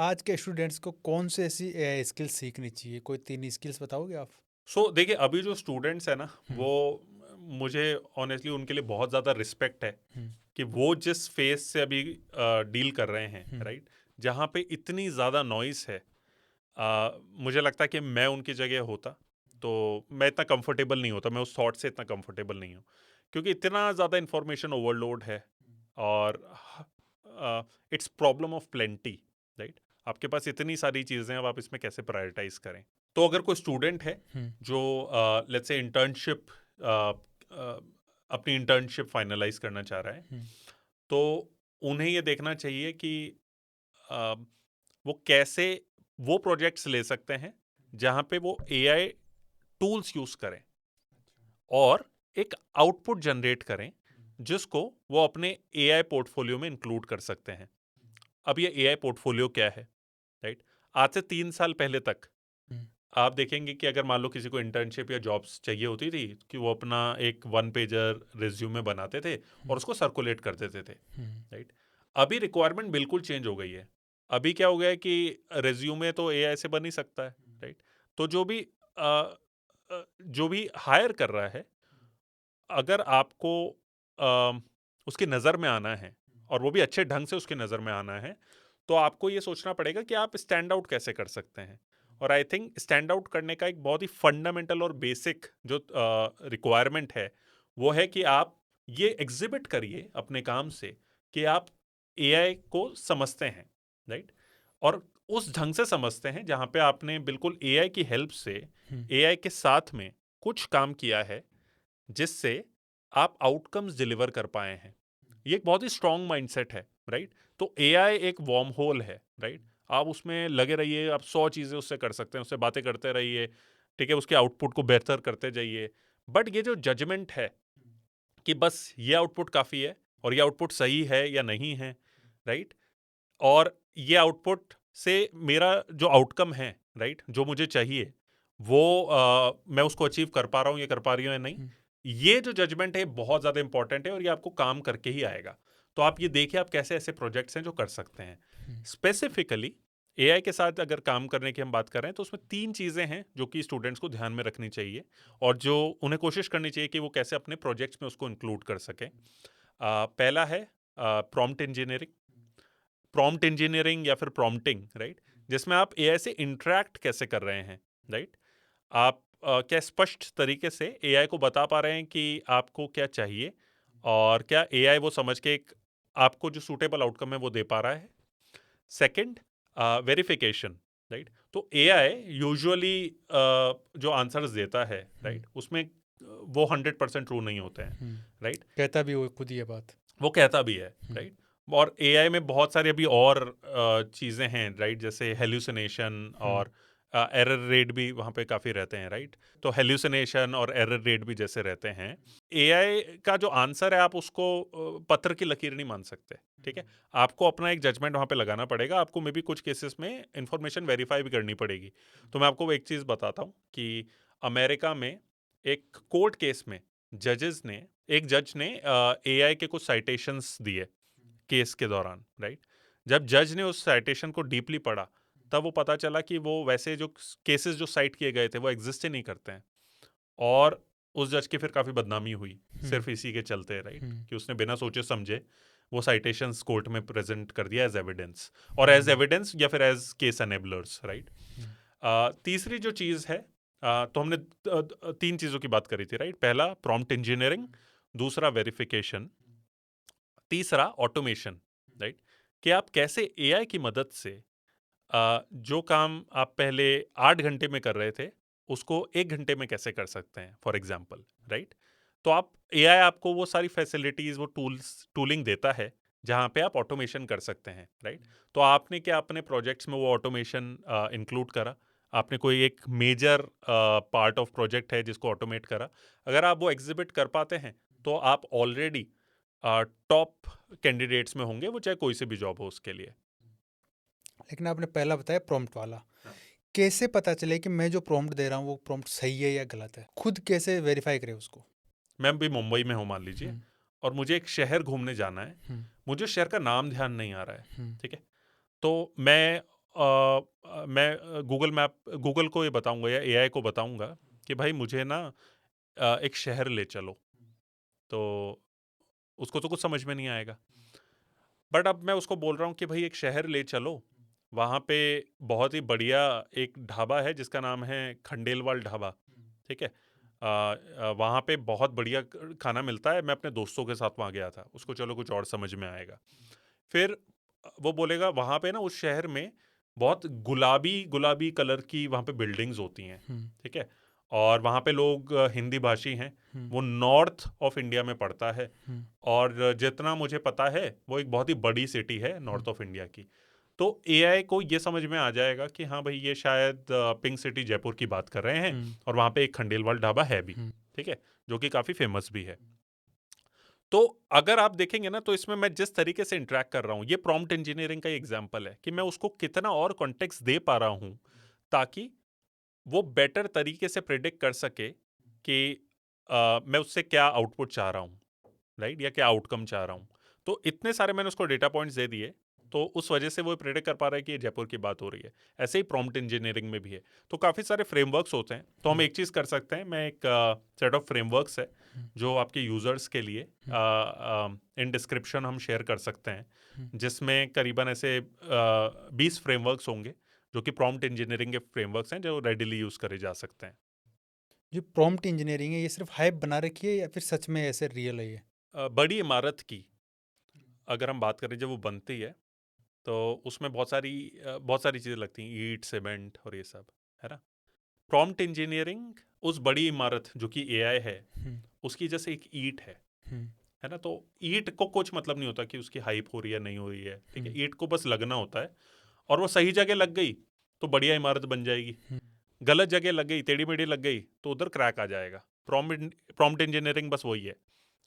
आज के स्टूडेंट्स को कौन सी ऐसी एआई स्किल्स सीखनी चाहिए? कोई 3 स्किल्स बताओगे आप? सो देखिए, अभी जो स्टूडेंट्स हैं ना, वो मुझे ऑनेस्टली उनके लिए बहुत ज़्यादा रिस्पेक्ट है कि वो जिस फेस से अभी डील कर रहे हैं, राइट? जहाँ पे इतनी ज़्यादा नॉइस है, मुझे लगता है कि मैं उनकी जगह होता तो मैं इतना कंफर्टेबल नहीं होता, मैं उस थॉट से इतना कंफर्टेबल नहीं हूँ, क्योंकि इतना ज़्यादा इंफॉर्मेशन ओवरलोड है और it's problem of plenty, right? आपके पास इतनी सारी चीज़ें हैं, अब आप इसमें कैसे प्रायोरिटाइज करें? तो अगर कोई स्टूडेंट है जो लेट्स से इंटर्नशिप अपनी इंटर्नशिप फाइनलाइज करना चाह रहा है, तो उन्हें ये देखना चाहिए कि अ, वो कैसे वो प्रोजेक्ट्स ले सकते हैं जहां पे वो एआई टूल्स यूज करें और एक आउटपुट जनरेट करें जिसको वो अपने एआई पोर्टफोलियो में इंक्लूड कर सकते हैं। अब ये एआई पोर्टफोलियो क्या है, राइट? आज से 3 साल पहले तक आप देखेंगे कि अगर मान लो किसी को इंटर्नशिप या जॉब्स चाहिए होती थी कि वो अपना एक 1 पेजर रिज्यूमे बनाते थे और उसको सर्कुलेट कर देते थे, राइट? अभी रिक्वायरमेंट बिल्कुल चेंज हो गई है। अभी क्या हो गया है कि रिज्यूमे तो एआई से बन ही सकता है, राइट? तो जो भी हायर कर रहा है, अगर आपको उसकी नज़र में आना है और वो भी अच्छे ढंग से उसकी नज़र में आना है, तो आपको ये सोचना पड़ेगा कि आप स्टैंड आउट कैसे कर सकते हैं। और आई थिंक स्टैंड आउट करने का एक बहुत ही फंडामेंटल और बेसिक जो रिक्वायरमेंट है वो है कि आप ये एग्जिबिट करिए अपने काम से कि आप एआई को समझते हैं, राइट? और उस ढंग से समझते हैं जहाँ पे आपने बिल्कुल एआई की हेल्प से एआई के साथ में कुछ काम किया है जिससे आप आउटकम्स डिलीवर कर पाए हैं। ये एक बहुत ही स्ट्रॉन्ग माइंडसेट है, राइट? तो एआई एक वार्म होल है, राइट? आप उसमें लगे रहिए, आप 100 चीज़ें उससे कर सकते हैं, उससे बातें करते रहिए, ठीक है? उसके आउटपुट को बेहतर करते जाइए। बट ये जो जजमेंट है कि बस ये आउटपुट काफ़ी है और ये आउटपुट सही है या नहीं है, राइट? और ये आउटपुट से मेरा जो आउटकम है, राइट, जो मुझे चाहिए वो मैं उसको अचीव कर पा रहा हूँ या कर पा रही हूँ या नहीं, ये जो जजमेंट है बहुत ज़्यादा इंपॉर्टेंट है और ये आपको काम करके ही आएगा। तो आप ये देखिए आप कैसे ऐसे प्रोजेक्ट्स हैं जो कर सकते हैं। स्पेसिफिकली एआई के साथ अगर काम करने की हम बात कर रहे हैं तो उसमें 3 चीज़ें हैं जो कि स्टूडेंट्स को ध्यान में रखनी चाहिए और जो उन्हें कोशिश करनी चाहिए कि वो कैसे अपने प्रोजेक्ट्स में उसको इंक्लूड कर सकें। पहला है प्रॉम्प्ट इंजीनियरिंग। प्रॉम्प्ट इंजीनियरिंग या फिर प्रॉम्प्टिंग, राइट? जिसमें आप एआई से इंटरेक्ट कैसे कर रहे हैं, राइट? आप क्या स्पष्ट तरीके से एआई को बता पा रहे हैं कि आपको क्या चाहिए और क्या एआई वो समझ के एक आपको जो सूटेबल आउटकम है वो दे पा रहा है। Second, verification, right? तो एआई यूजुअली जो आंसर्स देता है, राइट, उसमें वो 100% ट्रू नहीं होते हैं, राइट? कहता भी वो खुद ही ये बात। वो कहता भी है, राइट? और एआई में बहुत सारी अभी और चीज़ें हैं, राइट? जैसे हेल्यूसिनेशन और एरर रेट भी वहाँ पे काफ़ी रहते हैं, राइट? तो हेल्यूसिनेशन और एरर रेट भी जैसे रहते हैं, एआई का जो आंसर है आप उसको पत्थर की लकीर नहीं मान सकते, ठीक है? आपको अपना एक जजमेंट वहाँ पे लगाना पड़ेगा, आपको मे बी कुछ केसेस में इंफॉर्मेशन वेरीफाई भी करनी पड़ेगी। तो मैं आपको एक चीज़ बताता हूँ कि अमेरिका में एक कोर्ट केस में एक जज ने एआई के कुछ साइटेशंस दिए केस के दौरान, राइट? जब जज ने उस साइटेशन को डीपली पढ़ा तब वो पता चला कि वो वैसे जो केसेस जो साइट किए गए थे वो एग्जिस्ट ही नहीं करते हैं और उस जज की फिर काफ़ी बदनामी हुई सिर्फ इसी के चलते, राइट? कि उसने बिना सोचे समझे वो साइटेशंस कोर्ट में प्रेजेंट कर दिया एज एविडेंस और एज एविडेंस या फिर एज केस एनेबलर्स, राइट? तीसरी जो चीज़ है, तो हमने 3 चीज़ों की बात करी थी, राइट? पहला प्रॉम्प्ट इंजीनियरिंग, दूसरा वेरिफिकेशन, तीसरा ऑटोमेशन, राइट? कि आप कैसे एआई की मदद से जो काम आप पहले 8 घंटे में कर रहे थे उसको 1 घंटे में कैसे कर सकते हैं, फॉर एग्जाम्पल, राइट? तो आप एआई आपको वो सारी फैसिलिटीज वो टूलिंग देता है जहाँ पे आप ऑटोमेशन कर सकते हैं, राइट? तो आपने क्या अपने प्रोजेक्ट्स में वो ऑटोमेशन इंक्लूड करा? आपने कोई एक मेजर पार्ट ऑफ प्रोजेक्ट है जिसको ऑटोमेट करा, अगर आप वो एग्जिबिट कर पाते हैं तो आप ऑलरेडी टॉप कैंडिडेट्स में होंगे, वो चाहे कोई से भी जॉब हो उसके लिए। लेकिन आपने पहला बताया प्रॉम्प्ट वाला, हाँ। कैसे पता चले कि मैं जो प्रॉम्प्ट दे रहा हूँ वो प्रॉम्प्ट सही है या गलत है? खुद कैसे वेरीफाई करें उसको? मैं भी मुंबई में हूँ मान लीजिए, हम्म, और मुझे एक शहर घूमने जाना है, हम्म, मुझे शहर का नाम ध्यान नहीं आ रहा है, हम्म, ठीक है, तो मैं गूगल को ये बताऊंगा या एआई को बताऊंगा कि भाई मुझे ना एक शहर ले चलो, तो उसको तो कुछ समझ में नहीं आएगा। बट अब मैं उसको बोल रहा हूँ कि भाई एक शहर ले चलो, वहाँ पे बहुत ही बढ़िया एक ढाबा है जिसका नाम है खंडेलवाल ढाबा, ठीक है, वहाँ पे बहुत बढ़िया खाना मिलता है, मैं अपने दोस्तों के साथ वहाँ गया था, उसको चलो कुछ और समझ में आएगा। फिर वो बोलेगा वहाँ पे ना उस शहर में बहुत गुलाबी गुलाबी कलर की वहाँ पे बिल्डिंग्स होती हैं, हम्म, ठीक है, और वहाँ पे लोग हिंदी भाषी हैं, हम्म, वो नॉर्थ ऑफ इंडिया में पड़ता है, हम्म, और जितना मुझे पता है वो एक बहुत ही बड़ी सिटी है हम्म, नॉर्थ ऑफ इंडिया की। तो एआई को ये समझ में आ जाएगा कि हाँ भाई ये शायद पिंक सिटी जयपुर की बात कर रहे हैं, हम्म, और वहाँ पे एक खंडेलवाल ढाबा है भी, हम्म, ठीक है, जो कि काफ़ी फेमस भी है। तो अगर आप देखेंगे ना, तो इसमें मैं जिस तरीके से इंटरेक्ट कर रहा हूँ, ये प्रॉम्प्ट इंजीनियरिंग का एग्जांपल है कि मैं उसको कितना और कॉन्टेक्स्ट दे पा रहा हूँ ताकि वो बेटर तरीके से प्रिडिक्ट कर सके कि मैं उससे क्या आउटपुट चाह रहा हूँ, राइट, या क्या आउटकम चाह रहा हूँ। तो इतने सारे मैंने उसको डेटा पॉइंट्स दे दिए, तो उस वजह से वो प्रेडिक्ट कर पा रहा है कि ये जयपुर की बात हो रही है। ऐसे ही प्रॉम्प्ट इंजीनियरिंग में भी है। तो काफ़ी सारे फ्रेमवर्क्स होते हैं, तो हम एक चीज़ कर सकते हैं, मैं एक सेट ऑफ फ्रेमवर्क्स है जो आपके यूजर्स के लिए इन डिस्क्रिप्शन हम शेयर कर सकते हैं, जिसमें करीबन ऐसे 20 फ्रेमवर्क्स होंगे जो कि प्रॉम्प्ट इंजीनियरिंग के फ्रेमवर्क्स हैं जो रेडिली यूज़ करे जा सकते हैं। जो प्रॉम्प्ट इंजीनियरिंग है ये सिर्फ हाइप बना रखी है या फिर सच में ऐसे रियल है ये? बड़ी इमारत की अगर हम बात करें जब वो बनती है, तो उसमें बहुत सारी चीज़ें लगती हैं, ईंट सीमेंट और ये सब, है ना। प्रॉम्प्ट इंजीनियरिंग उस बड़ी इमारत जो कि एआई है हम्म, उसकी जैसे एक ईंट हम्म, है ना, तो ईंट को कुछ मतलब नहीं होता कि उसकी हाइप हो रही है नहीं हो रही है, ठीक है, हम्म, ईंट को बस लगना होता है, और वो सही जगह लग गई तो बढ़िया इमारत बन जाएगी, हम्म। गलत जगह लग गई, टेढ़ी मेढ़ी लग गई तो उधर क्रैक आ जाएगा। प्रॉम्प्ट इंजीनियरिंग बस वही है,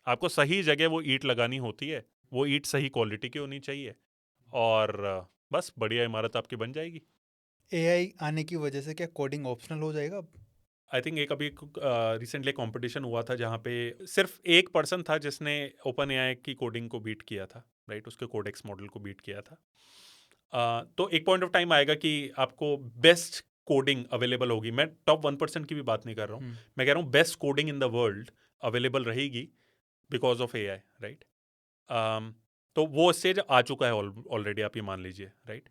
आपको सही जगह वो ईंट लगानी होती है, वो ईंट सही क्वालिटी की होनी चाहिए, और बस बढ़िया इमारत आपकी बन जाएगी। एआई आने की वजह से क्या कोडिंग ऑप्शनल हो जाएगा अब? आई थिंक एक अभी रिसेंटली कंपटीशन हुआ था जहाँ पे सिर्फ एक पर्सन था जिसने ओपन एआई की कोडिंग को बीट किया था, राइट, उसके कोडेक्स मॉडल को बीट किया था। तो एक पॉइंट ऑफ टाइम आएगा कि आपको बेस्ट कोडिंग अवेलेबल होगी, मैं टॉप 1% की भी बात नहीं कर रहा हूँ, हम्म, मैं कह रहा हूँ best coding in the world available रहेगी बिकॉज ऑफ एआई, राइट। तो वो स्टेज आ चुका है ऑलरेडी, आप ये मान लीजिए, right,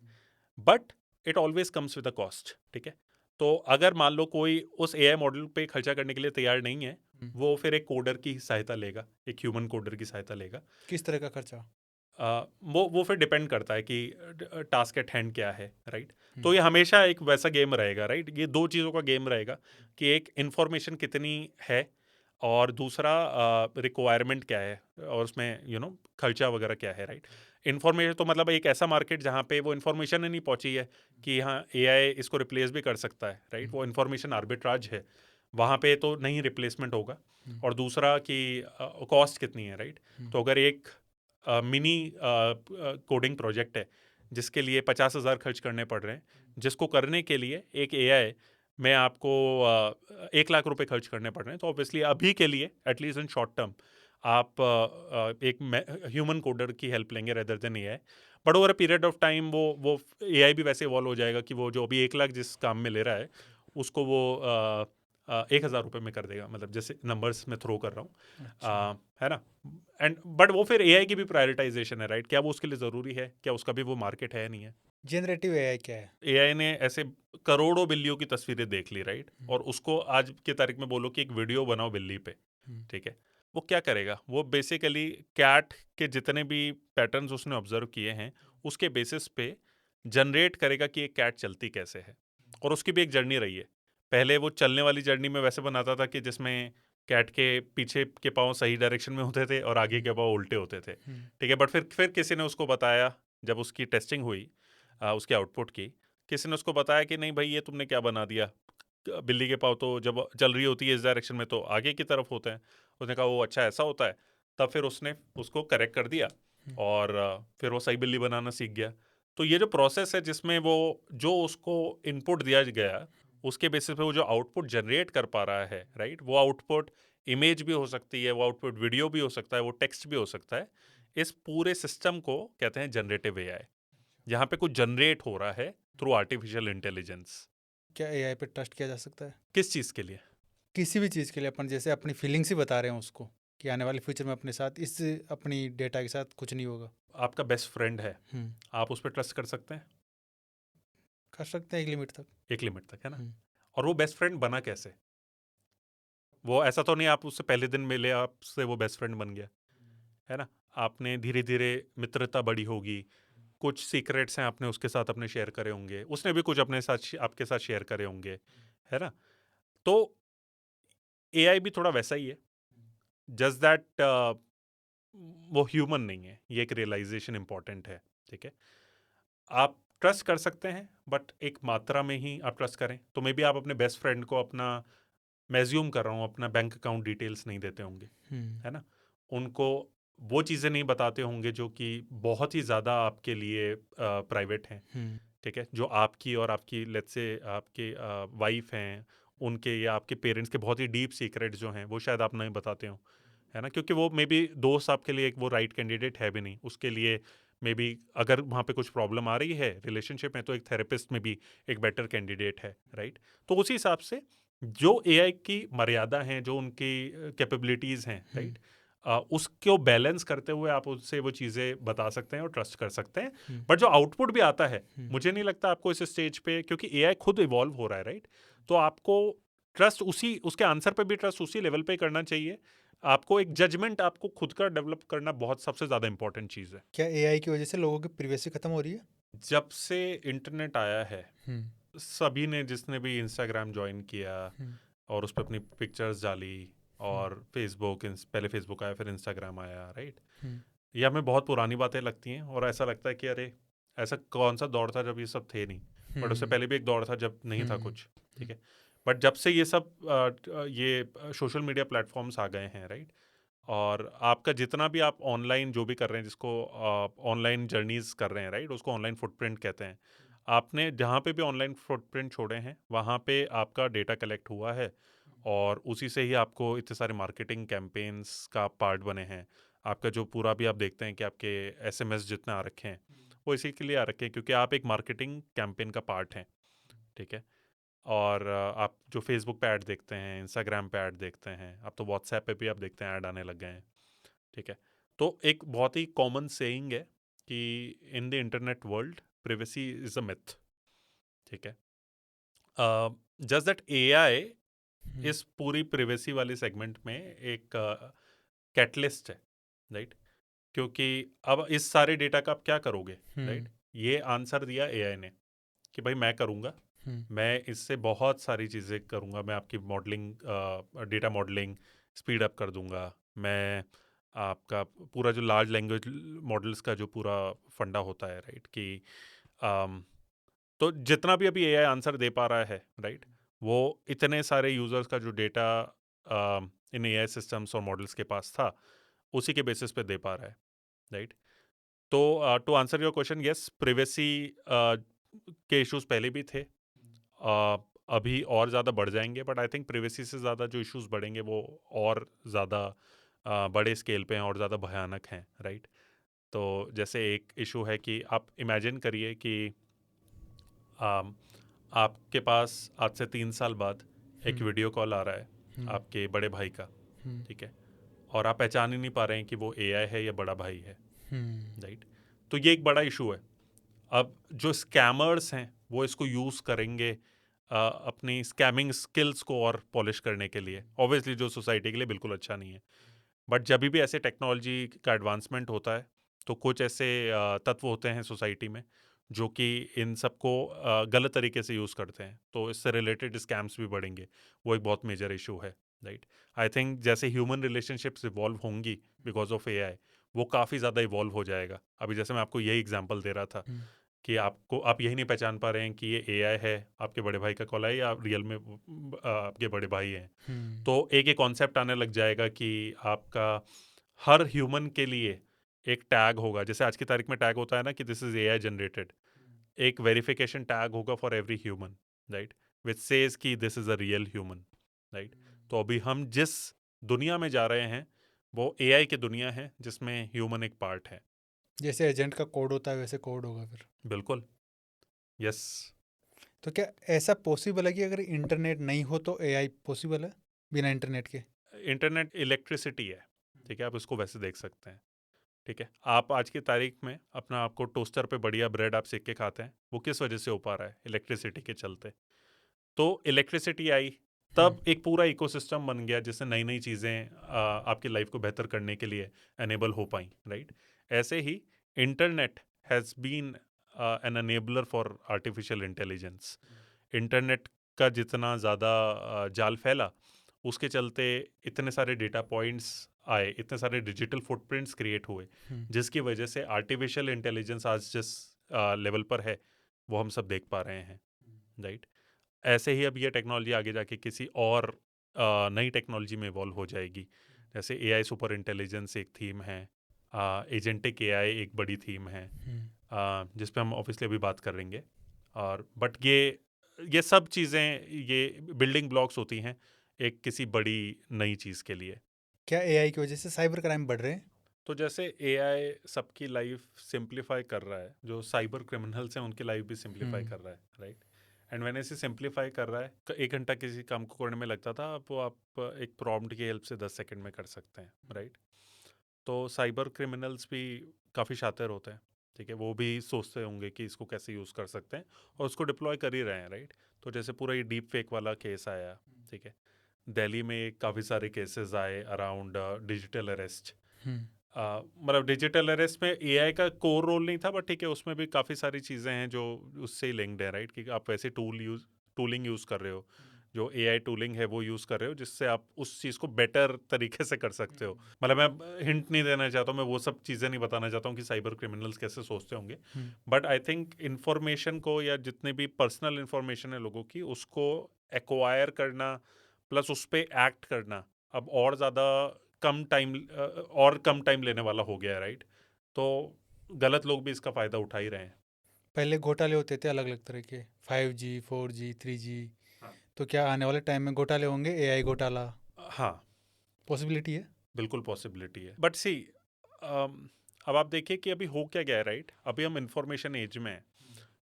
but it always comes with a cost, ठीक है। तो अगर मान लो कोई उस एआई मॉडल पे खर्चा करने के लिए तैयार नहीं है, हम्म। वो फिर एक कोडर की सहायता लेगा, एक ह्यूमन कोडर की सहायता लेगा। किस तरह का खर्चा? वो फिर डिपेंड करता है कि टास्क एट हैंड क्या है, राइट। तो हम्म, ये हमेशा एक वैसा गेम रहेगा, राइट, ये दो चीज़ों का गेम रहेगा कि एक इंफॉर्मेशन कितनी है, और दूसरा रिक्वायरमेंट क्या है, और उसमें खर्चा वगैरह क्या है, राइट। इन्फॉर्मेशन तो मतलब एक ऐसा मार्केट जहाँ पे वो इन्फॉर्मेशन ही नहीं पहुंची है कि हाँ एआई इसको रिप्लेस भी कर सकता है, राइट, वो इन्फॉर्मेशन आर्बिट्राज है, वहाँ पे तो नहीं रिप्लेसमेंट होगा। हम्म, और दूसरा कि कॉस्ट कितनी है, राइट। हम्म, तो अगर एक मिनी कोडिंग प्रोजेक्ट है जिसके लिए 50,000 खर्च करने पड़ रहे हैं, जिसको करने के लिए एक एआई में आपको 1 लाख रुपए खर्च करने पड़ रहे हैं, तो ऑब्वियसली अभी के लिए एटलीस्ट इन शॉर्ट टर्म आप एक ह्यूमन कोडर की हेल्प लेंगे rather than AI. But over a period of time वो एआई भी वैसे इवॉल्व हो जाएगा कि वो जो अभी 1 लाख जिस काम में ले रहा है उसको वो 1,000 रुपये में कर देगा, मतलब जैसे नंबर्स में थ्रो कर रहा अच्छा। हूँ, है ना। एंड बट वो फिर एआई की भी प्रायोरिटाइजेशन है, राइट, क्या वो उसके लिए ज़रूरी है, क्या उसका भी वो मार्केट है नहीं है। जनरेटिव एआई क्या है? एआई ने ऐसे करोड़ों बिल्लियों की तस्वीरें देख ली, राइट, हम्म, और उसको आज की तारीख में बोलो कि एक वीडियो बनाओ बिल्ली पे, हम्म, ठीक है, वो क्या करेगा, वो बेसिकली कैट के जितने भी पैटर्न्स उसने ऑब्जर्व किए हैं उसके बेसिस पे जनरेट करेगा कि एक कैट चलती कैसे है, और उसकी भी एक जर्नी रही है। पहले वो चलने वाली जर्नी में वैसे बनाता था कि जिसमें कैट के पीछे के पाँव सही डायरेक्शन में होते थे और आगे के पाँव उल्टे होते थे, हम्म, ठीक है, बट फिर किसी ने उसको बताया जब उसकी टेस्टिंग हुई उसके आउटपुट की किसी ने उसको बताया कि नहीं भाई ये तुमने क्या बना दिया, बिल्ली के पाँव तो जब चल रही होती है इस डायरेक्शन में तो आगे की तरफ होते हैं। उसने कहा वो अच्छा ऐसा होता है। तब फिर उसने उसको करेक्ट कर दिया और फिर वो सही बिल्ली बनाना सीख गया। तो ये जो प्रोसेस है जिसमें वो जो उसको इनपुट दिया गया उसके बेसिस पे वो जो आउटपुट जनरेट कर पा रहा है, राइट, वो आउटपुट इमेज भी हो सकती है, वो आउटपुट वीडियो भी हो सकता है, वो टेक्स्ट भी हो सकता है। इस पूरे सिस्टम को कहते हैं जनरेटिव एआई, जहाँ पे कुछ जनरेट हो रहा है थ्रू आर्टिफिशियल इंटेलिजेंस। क्या एआई पे ट्रस्ट किया जा सकता है? किस चीज़ के लिए? किसी भी चीज़ के लिए अपन जैसे अपनी फीलिंग्स ही बता रहे हैं उसको कि आने वाले फ्यूचर में अपने साथ इस अपनी डेटा के साथ कुछ नहीं होगा। आपका बेस्ट फ्रेंड है, हम्म, आप उस पर ट्रस्ट कर सकते हैं कर सकते हैं एक लिमिट तक। एक लिमिट तक, है ना? हम्म, और वो बेस्ट फ्रेंड बना कैसे? वो ऐसा तो नहीं आप उससे पहले दिन मिले आपसे वो बेस्ट फ्रेंड बन गया, है ना? आपने धीरे धीरे मित्रता बढ़ी होगी, कुछ सीक्रेट्स हैं आपने उसके साथ अपने शेयर करे होंगे, उसने भी कुछ अपने साथ आपके साथ शेयर करे होंगे, है ना? तो एआई भी थोड़ा वैसा ही है, जस्ट दैट वो ह्यूमन नहीं है। ये एक रियलाइजेशन इंपॉर्टेंट है, ठीक है? आप ट्रस्ट कर सकते हैं बट एक मात्रा में ही आप ट्रस्ट करें। तो मे बी आप अपने बेस्ट फ्रेंड को अपना, मैं एज्यूम कर रहा हूँ, अपना बैंक अकाउंट डिटेल्स नहीं देते होंगे, हम्म, है ना? उनको वो चीज़ें नहीं बताते होंगे जो कि बहुत ही ज़्यादा आपके लिए प्राइवेट हैं, हम्म, ठीक है? जो आपकी और आपकी लेट्स से आपके वाइफ हैं, उनके या आपके पेरेंट्स के बहुत ही डीप सीक्रेट जो हैं वो शायद आप नहीं बताते हो, है ना? क्योंकि वो मे बी दोस्त आपके लिए एक वो राइट कैंडिडेट है भी नहीं उसके लिए। मे बी अगर वहाँ पे कुछ प्रॉब्लम आ रही है रिलेशनशिप में तो एक थेरेपिस्ट में भी एक बेटर कैंडिडेट है, राइट? तो उसी हिसाब से जो एआई की मर्यादा हैं, जो उनकी कैपेबिलिटीज़ हैं, हम्म, राइट, उसको बैलेंस करते हुए आप उससे वो चीज़ें बता सकते हैं और ट्रस्ट कर सकते हैं। हम्म, बट जो आउटपुट भी आता है, हम्म, मुझे नहीं लगता आपको इस स्टेज पे, क्योंकि एआई खुद इवॉल्व हो रहा है, राइट? तो आपको ट्रस्ट उसी उसके आंसर पे भी ट्रस्ट उसी लेवल पे करना चाहिए। आपको एक जजमेंट आपको खुद का डेवलप करना बहुत सबसे ज़्यादा इंपॉर्टेंट चीज़ है। क्या एआई की वजह से लोगों की प्रिवेसी खत्म हो रही है? जब से इंटरनेट आया है, हम्म, सभी ने, जिसने भी इंस्टाग्राम ज्वाइन किया हम्म, और उस पर अपनी पिक्चर्स डाली, हम्म, और फेसबुक, पहले फेसबुक आया फिर इंस्टाग्राम आया, राइट? हम्म, ये हमें बहुत पुरानी बातें लगती हैं और ऐसा लगता है कि अरे ऐसा कौन सा दौर था जब ये सब थे नहीं। बट उससे हम्म, पहले भी एक दौर था जब नहीं था हम्म, कुछ, ठीक है? बट जब से ये सब ये सोशल मीडिया प्लेटफॉर्म्स आ गए हैं, राइट, और आपका जितना भी आप ऑनलाइन जो भी कर रहे हैं, जिसको ऑनलाइन जर्नीज कर रहे हैं, राइट, उसको ऑनलाइन फुटप्रिंट कहते हैं। आपने जहाँ पे भी ऑनलाइन फुटप्रिंट छोड़े हैं वहाँ पे आपका डेटा कलेक्ट हुआ है और उसी से ही आपको इतने सारे मार्केटिंग कैंपेन्स का पार्ट बने हैं। आपका जो पूरा भी आप देखते हैं कि आपके एसएमएस जितने आ रखे हैं वो इसी के लिए आ रखे हैं क्योंकि आप एक मार्केटिंग कैंपेन का पार्ट हैं, ठीक है? और आप जो फेसबुक पे ऐड देखते हैं, इंस्टाग्राम पे ऐड देखते हैं, अब तो व्हाट्सएप पे भी आप देखते हैं ऐड आने लग गए हैं, ठीक है? तो एक बहुत ही कॉमन सेइंग है कि in the internet world privacy is a myth, ठीक है? जस्ट दैट एआई हम्म, इस पूरी प्रिवेसी वाली सेगमेंट में एक कैटलिस्ट है, राइट? क्योंकि अब इस सारे डेटा का आप क्या करोगे, हम्म, राइट? ये आंसर दिया एआई ने कि भाई मैं करूँगा, हम्म, मैं इससे बहुत सारी चीज़ें करूँगा, मैं आपकी modelling, data modelling speed up कर दूंगा, मैं आपका पूरा जो लार्ज लैंग्वेज मॉडल्स का जो पूरा फंडा होता है, राइट, कि अम, तो जितना भी अभी एआई आंसर दे पा रहा है, राइट, वो इतने सारे यूजर्स का जो डेटा इन एआई सिस्टम्स और मॉडल्स के पास था उसी के बेसिस पे दे पा रहा है, राइट? तो to answer your question, yes, privacy के इश्यूज पहले भी थे, अभी और ज़्यादा बढ़ जाएंगे, बट आई थिंक प्रिवेसी से ज़्यादा जो इश्यूज बढ़ेंगे वो और ज़्यादा बड़े स्केल पे हैं और ज़्यादा भयानक हैं, राइट? तो जैसे एक इशू है कि आप इमेजिन करिए कि आम, आपके पास आज से 3 साल बाद एक हम्म, वीडियो कॉल आ रहा है हम्म, आपके बड़े भाई का, हम्म, ठीक है? और आप पहचान ही नहीं पा रहे हैं कि वो एआई है या बड़ा भाई है, हम्म, राइट? तो ये एक बड़ा इशू है। अब जो स्कैमर्स हैं वो इसको यूज़ करेंगे अपनी स्कैमिंग स्किल्स को और पॉलिश करने के लिए, ऑब्वियसली जो सोसाइटी के लिए बिल्कुल अच्छा नहीं है। बट जब भी ऐसे टेक्नोलॉजी का एडवांसमेंट होता है तो कुछ ऐसे तत्व होते हैं सोसाइटी में जो कि इन सबको गलत तरीके से यूज़ करते हैं, तो इससे रिलेटेड स्कैम्स भी बढ़ेंगे। वो एक बहुत मेजर इशू है, राइट? आई थिंक जैसे ह्यूमन रिलेशनशिप्स इवॉल्व होंगी बिकॉज ऑफ एआई, वो काफ़ी ज़्यादा इवॉल्व हो जाएगा। अभी जैसे मैं आपको यही एग्जांपल दे रहा था हम्म, कि आप यही नहीं पहचान पा रहे हैं कि ये एआई है, आपके बड़े भाई का कॉल है या रियल में आपके बड़े भाई हैं। तो एक ये कॉन्सेप्ट आने लग जाएगा कि आपका हर ह्यूमन के लिए एक टैग होगा, जैसे आज की तारीख में टैग होता है ना कि दिस इज एआई जनरेटेड। एक वेरिफिकेशन टैग होगा for every human, right, which says कि this is a real human, right. तो अभी हम जिस दुनिया में जा रहे हैं वो एआई की दुनिया है जिसमें ह्यूमन एक पार्ट है। जैसे एजेंट का कोड होता है वैसे कोड होगा फिर। बिल्कुल, यस। तो क्या ऐसा पॉसिबल है कि अगर इंटरनेट नहीं हो तो एआई पॉसिबल है बिना इंटरनेट के? इंटरनेट इलेक्ट्रिसिटी है, ठीक है, आप उसको वैसे देख सकते हैं। ठीक है, आप आज की तारीख में अपना आपको टोस्टर पे बढ़िया ब्रेड आप सेक के खाते हैं, वो किस वजह से हो पा रहा है? इलेक्ट्रिसिटी के चलते। तो इलेक्ट्रिसिटी आई, हम्म, तब एक पूरा इकोसिस्टम बन गया जिससे नई नई चीज़ें आपकी लाइफ को बेहतर करने के लिए एनेबल हो पाई, राइट। ऐसे ही internet has been an enabler for artificial intelligence. Internet का जितना ज़्यादा जाल फैला, उसके चलते इतने सारे डेटा पॉइंट्स आए, इतने सारे डिजिटल फुटप्रिंट्स क्रिएट हुए, हम्म, जिसकी वजह से आर्टिफिशियल इंटेलिजेंस आज जिस लेवल पर है वो हम सब देख पा रहे हैं, राइट। ऐसे ही अब ये टेक्नोलॉजी आगे जाके किसी और नई टेक्नोलॉजी में इवॉल्व हो जाएगी। जैसे एआई सुपर इंटेलिजेंस एक थीम है, एजेंटिक एआई एक बड़ी थीम है, हम्म। जिस पे हम ऑब्वियसली अभी बात करेंगे। और बट ये सब चीज़ें ये बिल्डिंग ब्लॉक्स होती हैं एक किसी बड़ी नई चीज़ के लिए। क्या एआई की वजह से साइबर क्राइम बढ़ रहे हैं? तो जैसे एआई सबकी लाइफ सिंप्लीफाई कर रहा है, जो साइबर क्रिमिनल्स हैं उनकी लाइफ भी सिंप्लीफाई कर रहा है, राइट। एंड मैंने इसे सिंप्लीफाई कर रहा है, 1 घंटा किसी काम को करने में लगता था, अब वो आप एक प्रॉम्प्ट की हेल्प से 10 सेकंड में कर सकते हैं, राइट। तो साइबर क्रिमिनल्स भी काफ़ी शातिर होते हैं, ठीक है, वो भी सोचते होंगे कि इसको कैसे यूज़ कर सकते हैं और उसको डिप्लॉय कर ही रहे हैं, राइट। तो जैसे पूरा ये डीप फेक वाला केस आया, ठीक है, दिल्ली में काफ़ी सारे केसेस आए अराउंड डिजिटल अरेस्ट। हम्म, मतलब डिजिटल अरेस्ट में एआई का कोर रोल नहीं था, बट ठीक है, उसमें भी काफ़ी सारी चीज़ें हैं जो उससे ही लिंक्ड है, राइट, कि आप वैसे टूलिंग यूज़ कर रहे हो, जो एआई टूलिंग है वो यूज़ कर रहे हो, जिससे आप उस चीज़ को बेटर तरीके से कर सकते हो। मतलब मैं हिंट नहीं देना चाहता हूँ, मैं वो सब चीज़ें नहीं बताना चाहता हूँ कि साइबर क्रिमिनल्स कैसे सोचते होंगे, हम्म। बट आई थिंक इंफॉर्मेशन को या जितने भी पर्सनल इंफॉर्मेशन है लोगों की, उसको एक्वायर करना प्लस उस पर एक्ट करना अब और ज़्यादा कम टाइम लेने वाला हो गया है, राइट। तो गलत लोग भी इसका फ़ायदा उठा ही रहे हैं। पहले घोटाले होते थे अलग अलग तरह के, 5G 4G 3G। हाँ, तो क्या आने वाले टाइम में घोटाले होंगे, एआई घोटाला? हाँ, पॉसिबिलिटी है। बिल्कुल पॉसिबिलिटी है, बट सी अब आप देखिए कि अभी हो क्या गया है, राइट। अभी हम इंफॉर्मेशन एज में हैं।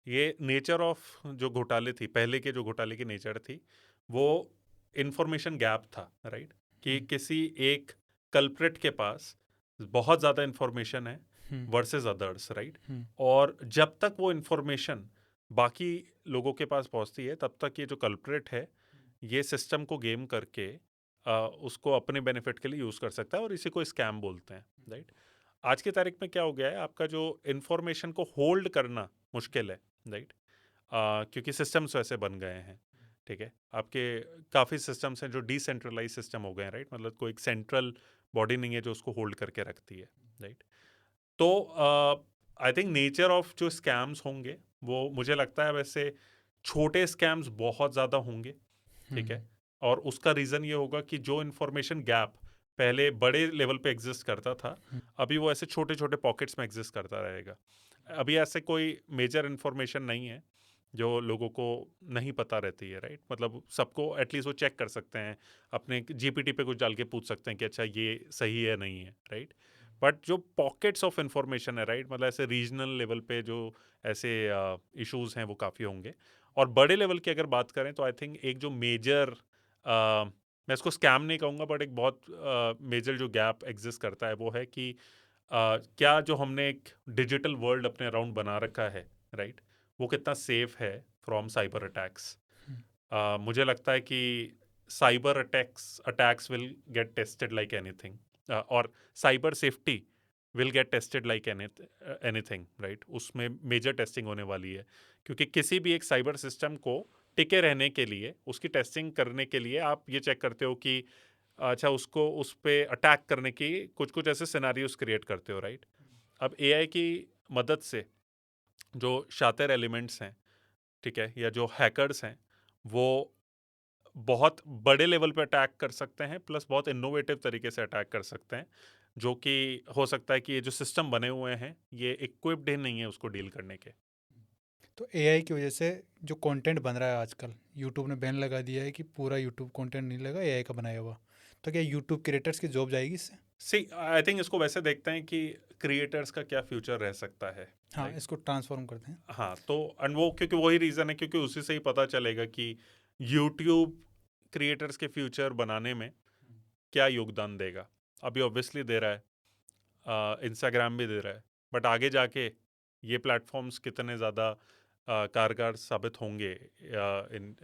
ये नेचर ऑफ जो घोटाले थी, पहले के जो घोटाले की नेचर थी, वो इंफॉर्मेशन गैप था, राइट, कि हम्म, किसी एक कल्प्रिट के पास बहुत ज़्यादा इंफॉर्मेशन है हम्म, वर्सेस अदर्स, राइट। हम्म, और जब तक वो इंफॉर्मेशन बाकी लोगों के पास पहुंचती है, तब तक ये जो कल्प्रिट है ये सिस्टम को गेम करके उसको अपने बेनिफिट के लिए यूज़ कर सकता है, और इसी को स्कैम बोलते हैं, राइट। आज की तारीख में क्या हो गया है, आपका जो इंफॉर्मेशन को होल्ड करना मुश्किल है, राइट, क्योंकि सिस्टम्स वैसे बन गए हैं, ठीक है। आपके काफ़ी सिस्टम्स हैं जो डिसेंट्रलाइज सिस्टम हो गए हैं, राइट, मतलब कोई एक सेंट्रल बॉडी नहीं है जो उसको होल्ड करके रखती है, राइट। तो आई थिंक नेचर ऑफ जो स्कैम्स होंगे वो मुझे लगता है वैसे छोटे स्कैम्स बहुत ज़्यादा होंगे, ठीक हम्म, है। और उसका रीज़न ये होगा कि जो इन्फॉर्मेशन गैप पहले बड़े लेवल पे एग्जिस्ट करता था, हम्म, अभी वो ऐसे छोटे छोटे पॉकेट्स में एग्जिस्ट करता रहेगा। अभी ऐसे कोई मेजर इन्फॉर्मेशन नहीं है जो लोगों को नहीं पता रहती है, राइट। मतलब सबको एटलीस्ट वो चेक कर सकते हैं, अपने जीपीटी पे कुछ डाल के पूछ सकते हैं कि अच्छा ये सही है नहीं है, राइट। बट जो पॉकेट्स ऑफ इंफॉर्मेशन है, राइट, मतलब ऐसे रीजनल लेवल पे जो ऐसे इश्यूज हैं वो काफ़ी होंगे। और बड़े लेवल की अगर बात करें तो आई थिंक एक जो मेजर, मैं इसको स्कैम नहीं कहूँगा, बट एक बहुत मेजर जो गैप एग्जिस्ट करता है वो है कि क्या जो हमने एक डिजिटल वर्ल्ड अपने अराउंड बना रखा है, राइट, वो कितना सेफ है फ्रॉम साइबर अटैक्स। हम्म। मुझे लगता है कि cyber attacks will get tested like anything, और cyber safety will get tested like anything, right. उसमें मेजर टेस्टिंग होने वाली है, क्योंकि किसी भी एक साइबर सिस्टम को टिके रहने के लिए, उसकी टेस्टिंग करने के लिए आप ये चेक करते हो कि अच्छा उसको उस पे अटैक करने की कुछ कुछ ऐसे सिनेरियोस क्रिएट करते हो, राइट। अब एआई की मदद से जो शातिर एलिमेंट्स हैं, ठीक है, या जो हैकर्स हैं, वो बहुत बड़े लेवल पे अटैक कर सकते हैं, प्लस बहुत इनोवेटिव तरीके से अटैक कर सकते हैं, जो कि हो सकता है कि ये जो सिस्टम बने हुए हैं ये इक्विप्ड ही नहीं है उसको डील करने के। तो एआई की वजह से जो कंटेंट बन रहा है आजकल, यूट्यूब ने बैन लगा दिया है कि पूरा यूट्यूब कंटेंट नहीं लगा एआई का बनाया हुआ, तो क्या यूट्यूब क्रिएटर्स की जॉब जाएगी इससे? सी आई थिंक इसको वैसे देखते हैं कि क्रिएटर्स का क्या फ्यूचर रह सकता है, हाँ, राइट। इसको ट्रांसफॉर्म करते हैं। हाँ, तो एंड वो क्योंकि वही रीज़न है, क्योंकि उसी से ही पता चलेगा कि यूट्यूब क्रिएटर्स के फ्यूचर बनाने में क्या योगदान देगा। अभी ऑब्वियसली दे रहा है, इंस्टाग्राम भी दे रहा है, बट आगे जाके ये प्लेटफॉर्म्स कितने ज़्यादा कारगर साबित होंगे इन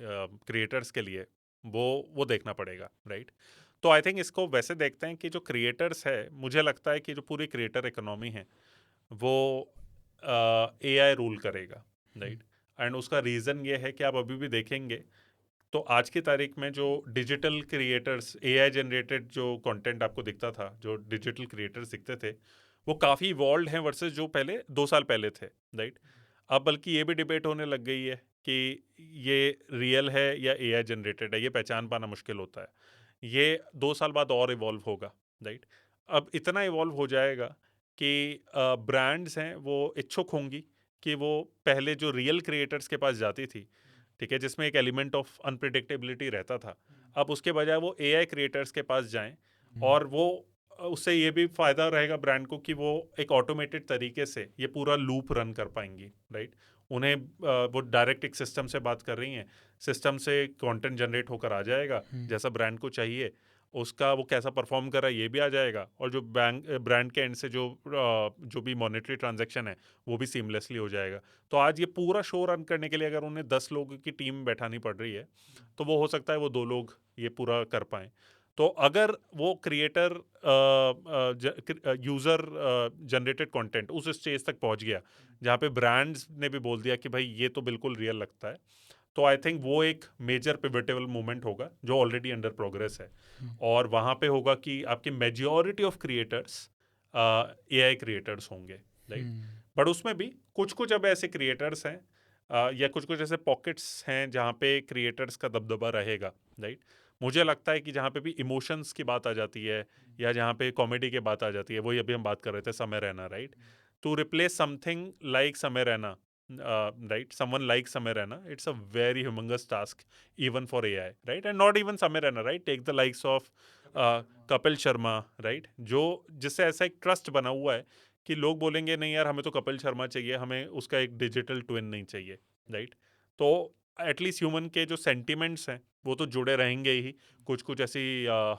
क्रिएटर्स के लिए, वो देखना पड़ेगा, राइट। तो आई थिंक इसको वैसे देखते हैं कि जो क्रिएटर्स है, मुझे लगता है कि जो पूरी क्रिएटर इकोनॉमी है वो एआई रूल करेगा, राइट। एंड उसका रीज़न ये है कि आप अभी भी देखेंगे तो आज की तारीख में जो डिजिटल क्रिएटर्स, एआई जनरेटेड जो कंटेंट आपको दिखता था, जो डिजिटल क्रिएटर्स दिखते थे, वो काफ़ी इवॉल्व हैं वर्सेस जो पहले 2 साल पहले थे, राइट। अब बल्कि ये भी डिबेट होने लग गई है कि ये रियल है या एआई जनरेटेड है, ये पहचान पाना मुश्किल होता है। ये 2 साल बाद और इवॉल्व होगा, राइट। अब इतना इवॉल्व हो जाएगा कि ब्रांड्स हैं वो इच्छुक होंगी कि वो पहले जो रियल क्रिएटर्स के पास जाती थी, ठीक है, जिसमें एक एलिमेंट ऑफ अनप्रिडिक्टेबिलिटी रहता था, अब उसके बजाय वो एआई क्रिएटर्स के पास जाएं। और वो उससे ये भी फायदा रहेगा ब्रांड को कि वो एक ऑटोमेटेड तरीके से ये पूरा लूप रन कर पाएंगी, राइट। उन्हें वो डायरेक्ट एक सिस्टम से बात कर रही हैं, सिस्टम से कंटेंट जनरेट होकर आ जाएगा जैसा ब्रांड को चाहिए, उसका वो कैसा परफॉर्म कर रहा है ये भी आ जाएगा, और जो ब्रांड के एंड से जो भी मॉनेटरी ट्रांजैक्शन है वो भी सीमलेसली हो जाएगा। तो आज ये पूरा शो रन करने के लिए अगर उन्हें 10 लोगों की टीम बैठानी पड़ रही है, तो वो हो सकता है वो 2 लोग ये पूरा कर पाएँ। तो अगर वो क्रिएटर यूज़र जनरेटेड कंटेंट उस स्टेज तक पहुंच गया जहाँ पे ब्रांड्स ने भी बोल दिया कि भाई ये तो बिल्कुल रियल लगता है, तो आई थिंक वो एक मेजर पिवटेबल मोमेंट होगा जो ऑलरेडी अंडर प्रोग्रेस है। और वहाँ पे होगा कि आपकी majority of creators AI creators होंगे, राइट। बट उसमें भी कुछ कुछ अब ऐसे क्रिएटर्स हैं, या कुछ कुछ ऐसे पॉकेट्स हैं जहाँ पे क्रिएटर्स का दबदबा रहेगा, राइट। मुझे लगता है कि जहाँ पे भी इमोशंस की बात आ जाती है या जहाँ पे कॉमेडी की बात आ जाती है, वही अभी हम बात कर रहे थे Samay Raina, right. To replace something like Samay Raina, right, someone like Samir Raina, it's a very humongous task even for AI, right, and not even Samir Raina, right, take the likes of Kapil Sharma, right, जो जिससे ऐसा एक ट्रस्ट बना हुआ है कि लोग बोलेंगे नहीं यार हमें तो कपिल शर्मा चाहिए, हमें उसका एक डिजिटल ट्विन नहीं चाहिए, राइट। तो एटलीस्ट ह्यूमन के जो सेंटिमेंट्स हैं वो तो जुड़े रहेंगे ही कुछ कुछ ऐसी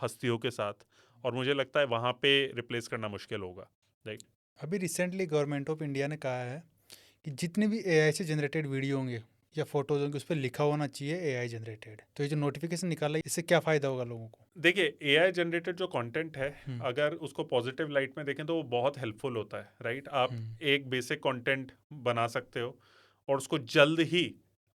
हस्तियों के साथ, और मुझे लगता है वहाँ पे रिप्लेस करना मुश्किल होगा, राइट। अभी रिसेंटली गवर्नमेंट ऑफ इंडिया ने कहा है कि जितने भी एआई से जनरेटेड वीडियो होंगे या फोटोज होंगे उस पर लिखा होना चाहिए एआई जनरेटेड। तो ये जो नोटिफिकेशन निकाला है इससे क्या फ़ायदा होगा लोगों को? देखिए एआई जनरेटेड जो कंटेंट है, हम्म, अगर उसको पॉजिटिव लाइट में देखें तो वो बहुत हेल्पफुल होता है, राइट। आप हम्म, एक बेसिक कंटेंट बना सकते हो और उसको जल्द ही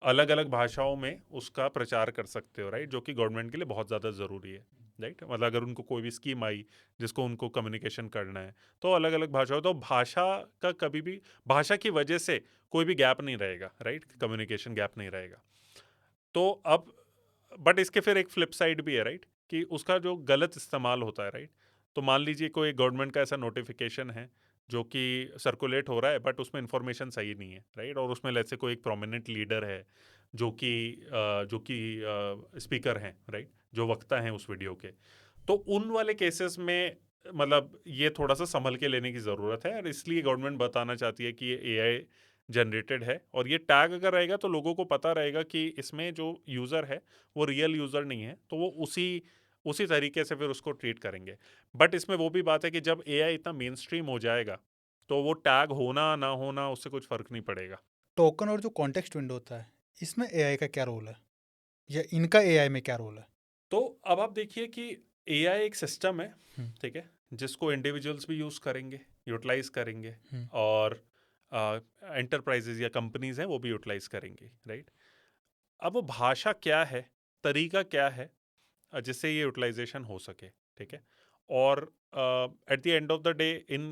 अलग अलग भाषाओं में उसका प्रचार कर सकते हो, राइट, जो कि गवर्नमेंट के लिए बहुत ज़्यादा ज़रूरी है, राइट। मतलब अगर उनको कोई भी स्कीम आई जिसको उनको कम्युनिकेशन करना है तो अलग अलग भाषा, तो भाषा का कभी भी, भाषा की वजह से कोई भी गैप नहीं रहेगा, राइट, कम्युनिकेशन गैप नहीं रहेगा। तो अब बट इसके फिर एक फ्लिप साइड भी है, राइट, कि उसका जो गलत इस्तेमाल होता है, राइट। तो मान लीजिए कोई गवर्नमेंट का ऐसा नोटिफिकेशन है जो कि सर्कुलेट हो रहा है बट उसमें इंफॉर्मेशन सही नहीं है, राइट, और उसमें जैसे कोई एक प्रोमिनेंट लीडर है जो कि स्पीकर हैं, राइट, जो वक्ता हैं उस वीडियो के, तो उन वाले केसेस में मतलब ये थोड़ा सा संभल के लेने की ज़रूरत है, और इसलिए गवर्नमेंट बताना चाहती है कि ये एआई जनरेटेड है, और ये टैग अगर रहेगा तो लोगों को पता रहेगा कि इसमें जो यूज़र है वो रियल यूज़र नहीं है, तो वो उसी उसी तरीके से फिर उसको ट्रीट करेंगे। बट इसमें वो भी बात है कि जब एआई इतना मेन स्ट्रीम हो जाएगा तो वो टैग होना ना होना उससे कुछ फ़र्क नहीं पड़ेगा। टोकन और जो कॉन्टेक्स्ट विंडो होता है इसमें एआई का क्या रोल है या इनका एआई में क्या रोल है? तो अब आप देखिए कि एआई एक सिस्टम है, हम्म, ठीक है, जिसको इंडिविजुअल्स भी यूज़ करेंगे, यूटिलाइज करेंगे, हम्म, और एंटरप्राइजेज या कंपनीज हैं वो भी यूटिलाइज करेंगी, राइट। अब वो भाषा क्या है, तरीका क्या है जिससे ये यूटिलाइजेशन हो सके, ठीक है। और at the end of the day in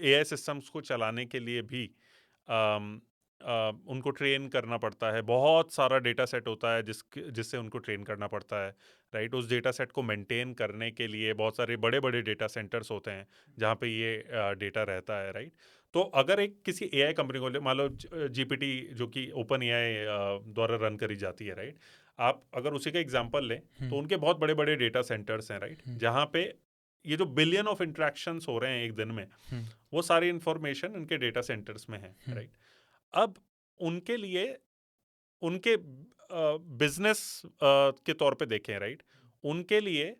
AI systems को चलाने के लिए भी उनको ट्रेन करना पड़ता है, बहुत सारा डेटा सेट होता है जिससे उनको ट्रेन करना पड़ता है, राइट। उस डेटा सेट को मेंटेन करने के लिए बहुत सारे बड़े बड़े डेटा सेंटर्स होते हैं जहाँ पे ये डेटा रहता है, राइट। तो अगर एक किसी एआई कंपनी को मान लो जीपीटी जो कि ओपन एआई द्वारा रन करी जाती है, राइट। आप अगर उसी का एग्जांपल लें तो उनके बहुत बड़े बड़े डेटा सेंटर्स हैं, राइट, जहाँ पे ये जो बिलियन ऑफ इंट्रैक्शंस हो रहे हैं एक दिन में, वो सारी इंफॉर्मेशन इनके डेटा सेंटर्स में है, राइट। अब उनके लिए उनके बिजनेस के तौर पे देखें, राइट, उनके लिए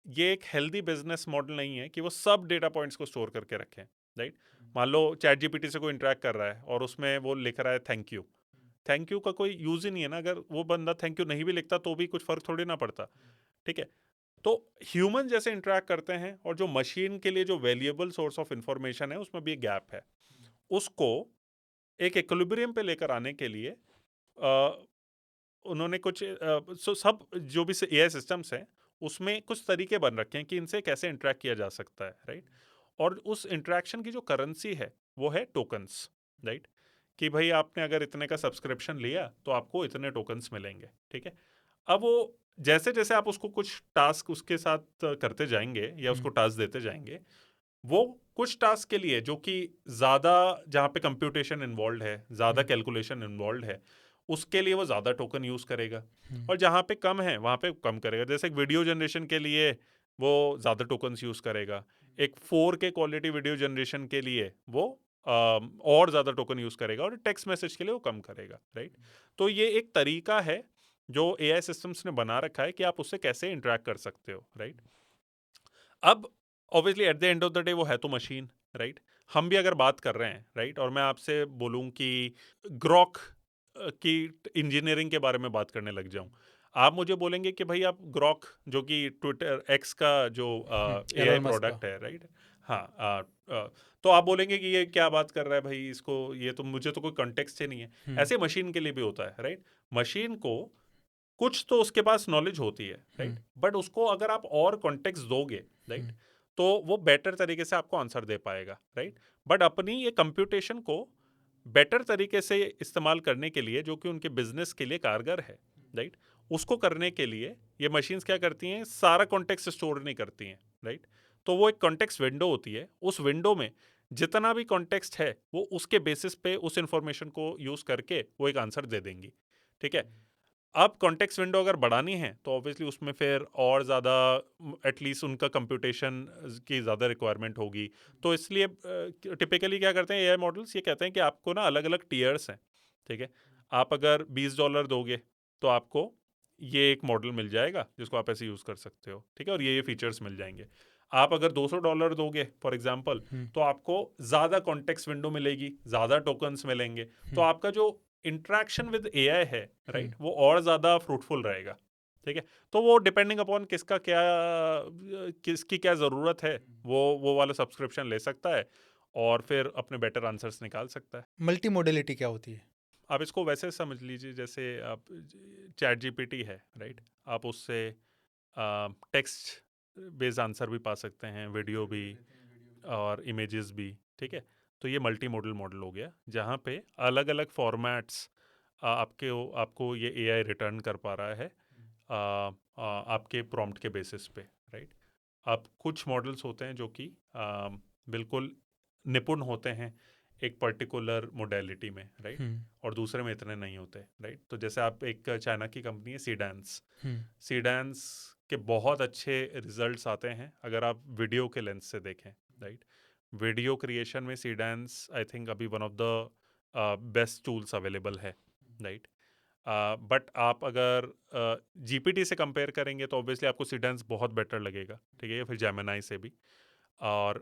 ये एक हेल्दी बिजनेस मॉडल नहीं है कि वो सब डेटा पॉइंट्स को स्टोर करके रखें, राइट। मान लो चैट जीपीटी से कोई इंटरेक्ट कर रहा है और उसमें वो लिख रहा है थैंक यू का कोई यूज ही नहीं है ना। अगर वो बंदा थैंक यू नहीं भी लिखता तो भी कुछ फर्क थोड़ी ना पड़ता, ठीक है। तो ह्यूमन जैसे इंटरेक्ट करते हैं और जो मशीन के लिए जो वैल्यूएबल सोर्स ऑफ इंफॉर्मेशन है उसमें भी एक गैप है। उसको एक इक्विलिब्रियम पे लेकर आने के लिए उन्होंने कुछ सब जो भी एआई सिस्टम्स हैं उसमें कुछ तरीके बन रखे हैं कि इनसे कैसे इंटरेक्ट किया जा सकता है, राइट। और उस इंटरेक्शन की जो करेंसी है वो है टोकन्स, राइट। कि भाई आपने अगर इतने का सब्सक्रिप्शन लिया तो आपको इतने टोकन्स मिलेंगे, ठीक है। अब वो जैसे जैसे आप उसको कुछ टास्क उसके साथ करते जाएंगे या उसको टास्क देते जाएंगे, वो कुछ टास्क के लिए जो कि ज़्यादा, जहाँ पे कंप्यूटेशन इन्वॉल्व है, ज़्यादा कैलकुलेशन इन्वॉल्व है, उसके लिए वो ज़्यादा टोकन यूज़ करेगा। और जहाँ पे कम है वहाँ पे कम करेगा। जैसे एक वीडियो जनरेशन के लिए वो ज़्यादा टोकन्स यूज़ करेगा, एक 4K क्वालिटी वीडियो जनरेशन के लिए वो और ज़्यादा टोकन यूज़ करेगा, और टेक्स्ट मैसेज के लिए वो कम करेगा, राइट। तो ये एक तरीका है जो एआई सिस्टम्स ने बना रखा है कि आप उससे कैसे इंटरेक्ट कर सकते हो, राइट। अब obviously at the end of the day वो है तो मशीन, राइट। हम भी अगर बात कर रहे हैं, राइट, और मैं आपसे बोलूं कि ग्रॉक की इंजीनियरिंग के बारे में बात करने लग जाऊं, आप मुझे बोलेंगे कि भाई आप ग्रॉक जो कि ट्विटर एक्स का जो एआई एलोन मस्क का। प्रोडक्ट है, राइट। हाँ, तो आप बोलेंगे कि ये क्या बात कर रहा है भाई, इसको ये तो मुझे तो कोई कॉन्टेक्स्ट ही नहीं है। ऐसे मशीन के लिए भी होता है, राइट। मशीन को कुछ तो उसके पास नॉलेज होती है, राइट, बट उसको अगर आप और कॉन्टेक्स्ट दोगे, राइट, तो वो बेटर तरीके से आपको आंसर दे पाएगा, राइट। बट अपनी ये कंप्यूटेशन को बेटर तरीके से इस्तेमाल करने के लिए, जो कि उनके बिजनेस के लिए कारगर है, राइट, उसको करने के लिए ये मशीन्स क्या करती हैं, सारा कॉन्टेक्स्ट स्टोर नहीं करती हैं, राइट। तो वो एक कॉन्टेक्स्ट विंडो होती है, उस विंडो में जितना भी कॉन्टेक्स्ट है वो उसके बेसिस पे उस इंफॉर्मेशन को यूज करके वो एक आंसर दे देंगी, ठीक है। अब कॉन्टेक्स्ट विंडो अगर बढ़ानी है तो ऑब्वियसली उसमें फिर और ज़्यादा एटलीस्ट उनका कंप्यूटेशन की ज़्यादा रिक्वायरमेंट होगी। तो इसलिए टिपिकली क्या करते हैं एआई मॉडल्स, ये कहते हैं कि आपको ना अलग अलग टीयर्स हैं, ठीक है। आप अगर $20 दोगे तो आपको ये एक मॉडल मिल जाएगा जिसको आप ऐसे यूज़ कर सकते हो, ठीक है, और ये फीचर्स मिल जाएंगे। आप अगर $200 दोगे फॉर एग्जाम्पल, तो आपको ज़्यादा कॉन्टेक्स्ट विंडो मिलेगी, ज़्यादा टोकन्स मिलेंगे, तो आपका जो इंटरेक्शन विद एआई है, राइट, वो और ज़्यादा फ्रूटफुल रहेगा, ठीक है। तो वो डिपेंडिंग अपॉन किसकी क्या ज़रूरत है, वो वाला सब्सक्रिप्शन ले सकता है और फिर अपने बेटर आंसर्स निकाल सकता है। मल्टी मोडेलिटी क्या होती है? आप इसको वैसे समझ लीजिए जैसे आप चैट जीपीटी है, राइट, आप उससे टेक्स्ट बेस्ड आंसर भी पा सकते हैं, वीडियो भी और इमेजेस भी, ठीक है। तो ये मल्टी मॉडल मॉडल हो गया जहाँ पे अलग अलग फॉर्मेट्स आपको ये एआई रिटर्न कर पा रहा है आपके प्रॉम्प्ट के बेसिस पे, राइट। अब कुछ मॉडल्स होते हैं जो कि बिल्कुल निपुण होते हैं एक पर्टिकुलर मोडेलिटी में, राइट, और दूसरे में इतने नहीं होते, राइट। तो जैसे आप एक चाइना की कंपनी है सीडेंस के बहुत अच्छे रिजल्ट्स आते हैं अगर आप वीडियो के लेंस से देखें, राइट। वीडियो क्रिएशन में सीडेंस आई थिंक अभी one of the best tools available है, राइट। बट आप अगर जीपीटी से कंपेयर करेंगे तो ऑब्वियसली आपको सीडेंस बहुत बेटर लगेगा, ठीक है, या फिर जेमिनाई से भी। और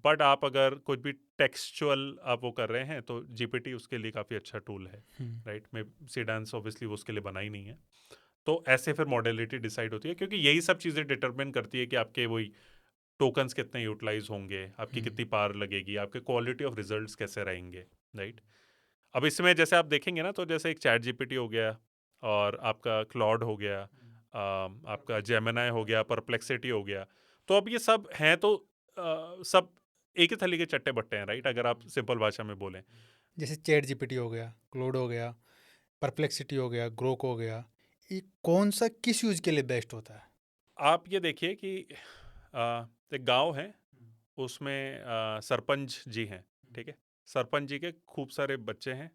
बट आप अगर कुछ भी टेक्सचुअल आप वो कर रहे हैं तो जीपीटी उसके लिए काफ़ी अच्छा टूल है, राइट। में सीडेंस ऑब्वियसली वो उसके लिए बना ही नहीं है। तो ऐसे फिर मॉडलिटी डिसाइड होती है क्योंकि यही सब चीज़ें डिटरमिन करती है कि आपके वही टोकन्स कितने यूटिलाइज होंगे, आपकी कितनी पार लगेगी, आपके क्वालिटी ऑफ रिजल्ट्स कैसे रहेंगे, राइट। अब इसमें जैसे आप देखेंगे ना, तो जैसे एक चैट जीपीटी हो गया और आपका क्लॉड हो गया, आपका जेमिनाई हो गया, परप्लेक्सिटी हो गया। तो अब ये सब हैं तो सब एक ही थैली के चट्टे बट्टे हैं, राइट, अगर आप सिंपल भाषा में बोलें। जैसे चैट जीपीटी हो गया, क्लोड हो गया, परप्लेक्सिटी हो गया, ग्रोक हो गया, ये कौन सा किस यूज के लिए बेस्ट होता है? आप ये देखिए कि एक गांव है, उसमें सरपंच जी हैं, ठीक है। सरपंच जी के खूब सारे बच्चे हैं,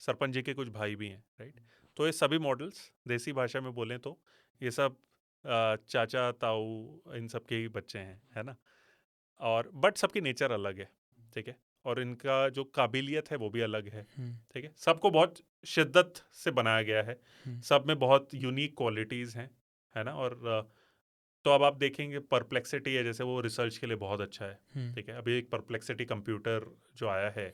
सरपंच जी के कुछ भाई भी हैं, राइट। तो ये सभी मॉडल्स, देसी भाषा में बोलें तो ये सब चाचा ताऊ इन सब के ही बच्चे हैं, है ना। और बट सबकी नेचर अलग है, ठीक है। और इनका जो काबिलियत है वो भी अलग है, ठीक है। सबको बहुत शिद्दत से बनाया गया है, सब में बहुत यूनिक क्वालिटीज़ हैं, है ना। और तो अब आप देखेंगे परप्लेक्सिटी है, जैसे वो रिसर्च के लिए बहुत अच्छा है, ठीक है। अभी एक परप्लेक्सिटी कंप्यूटर जो आया है,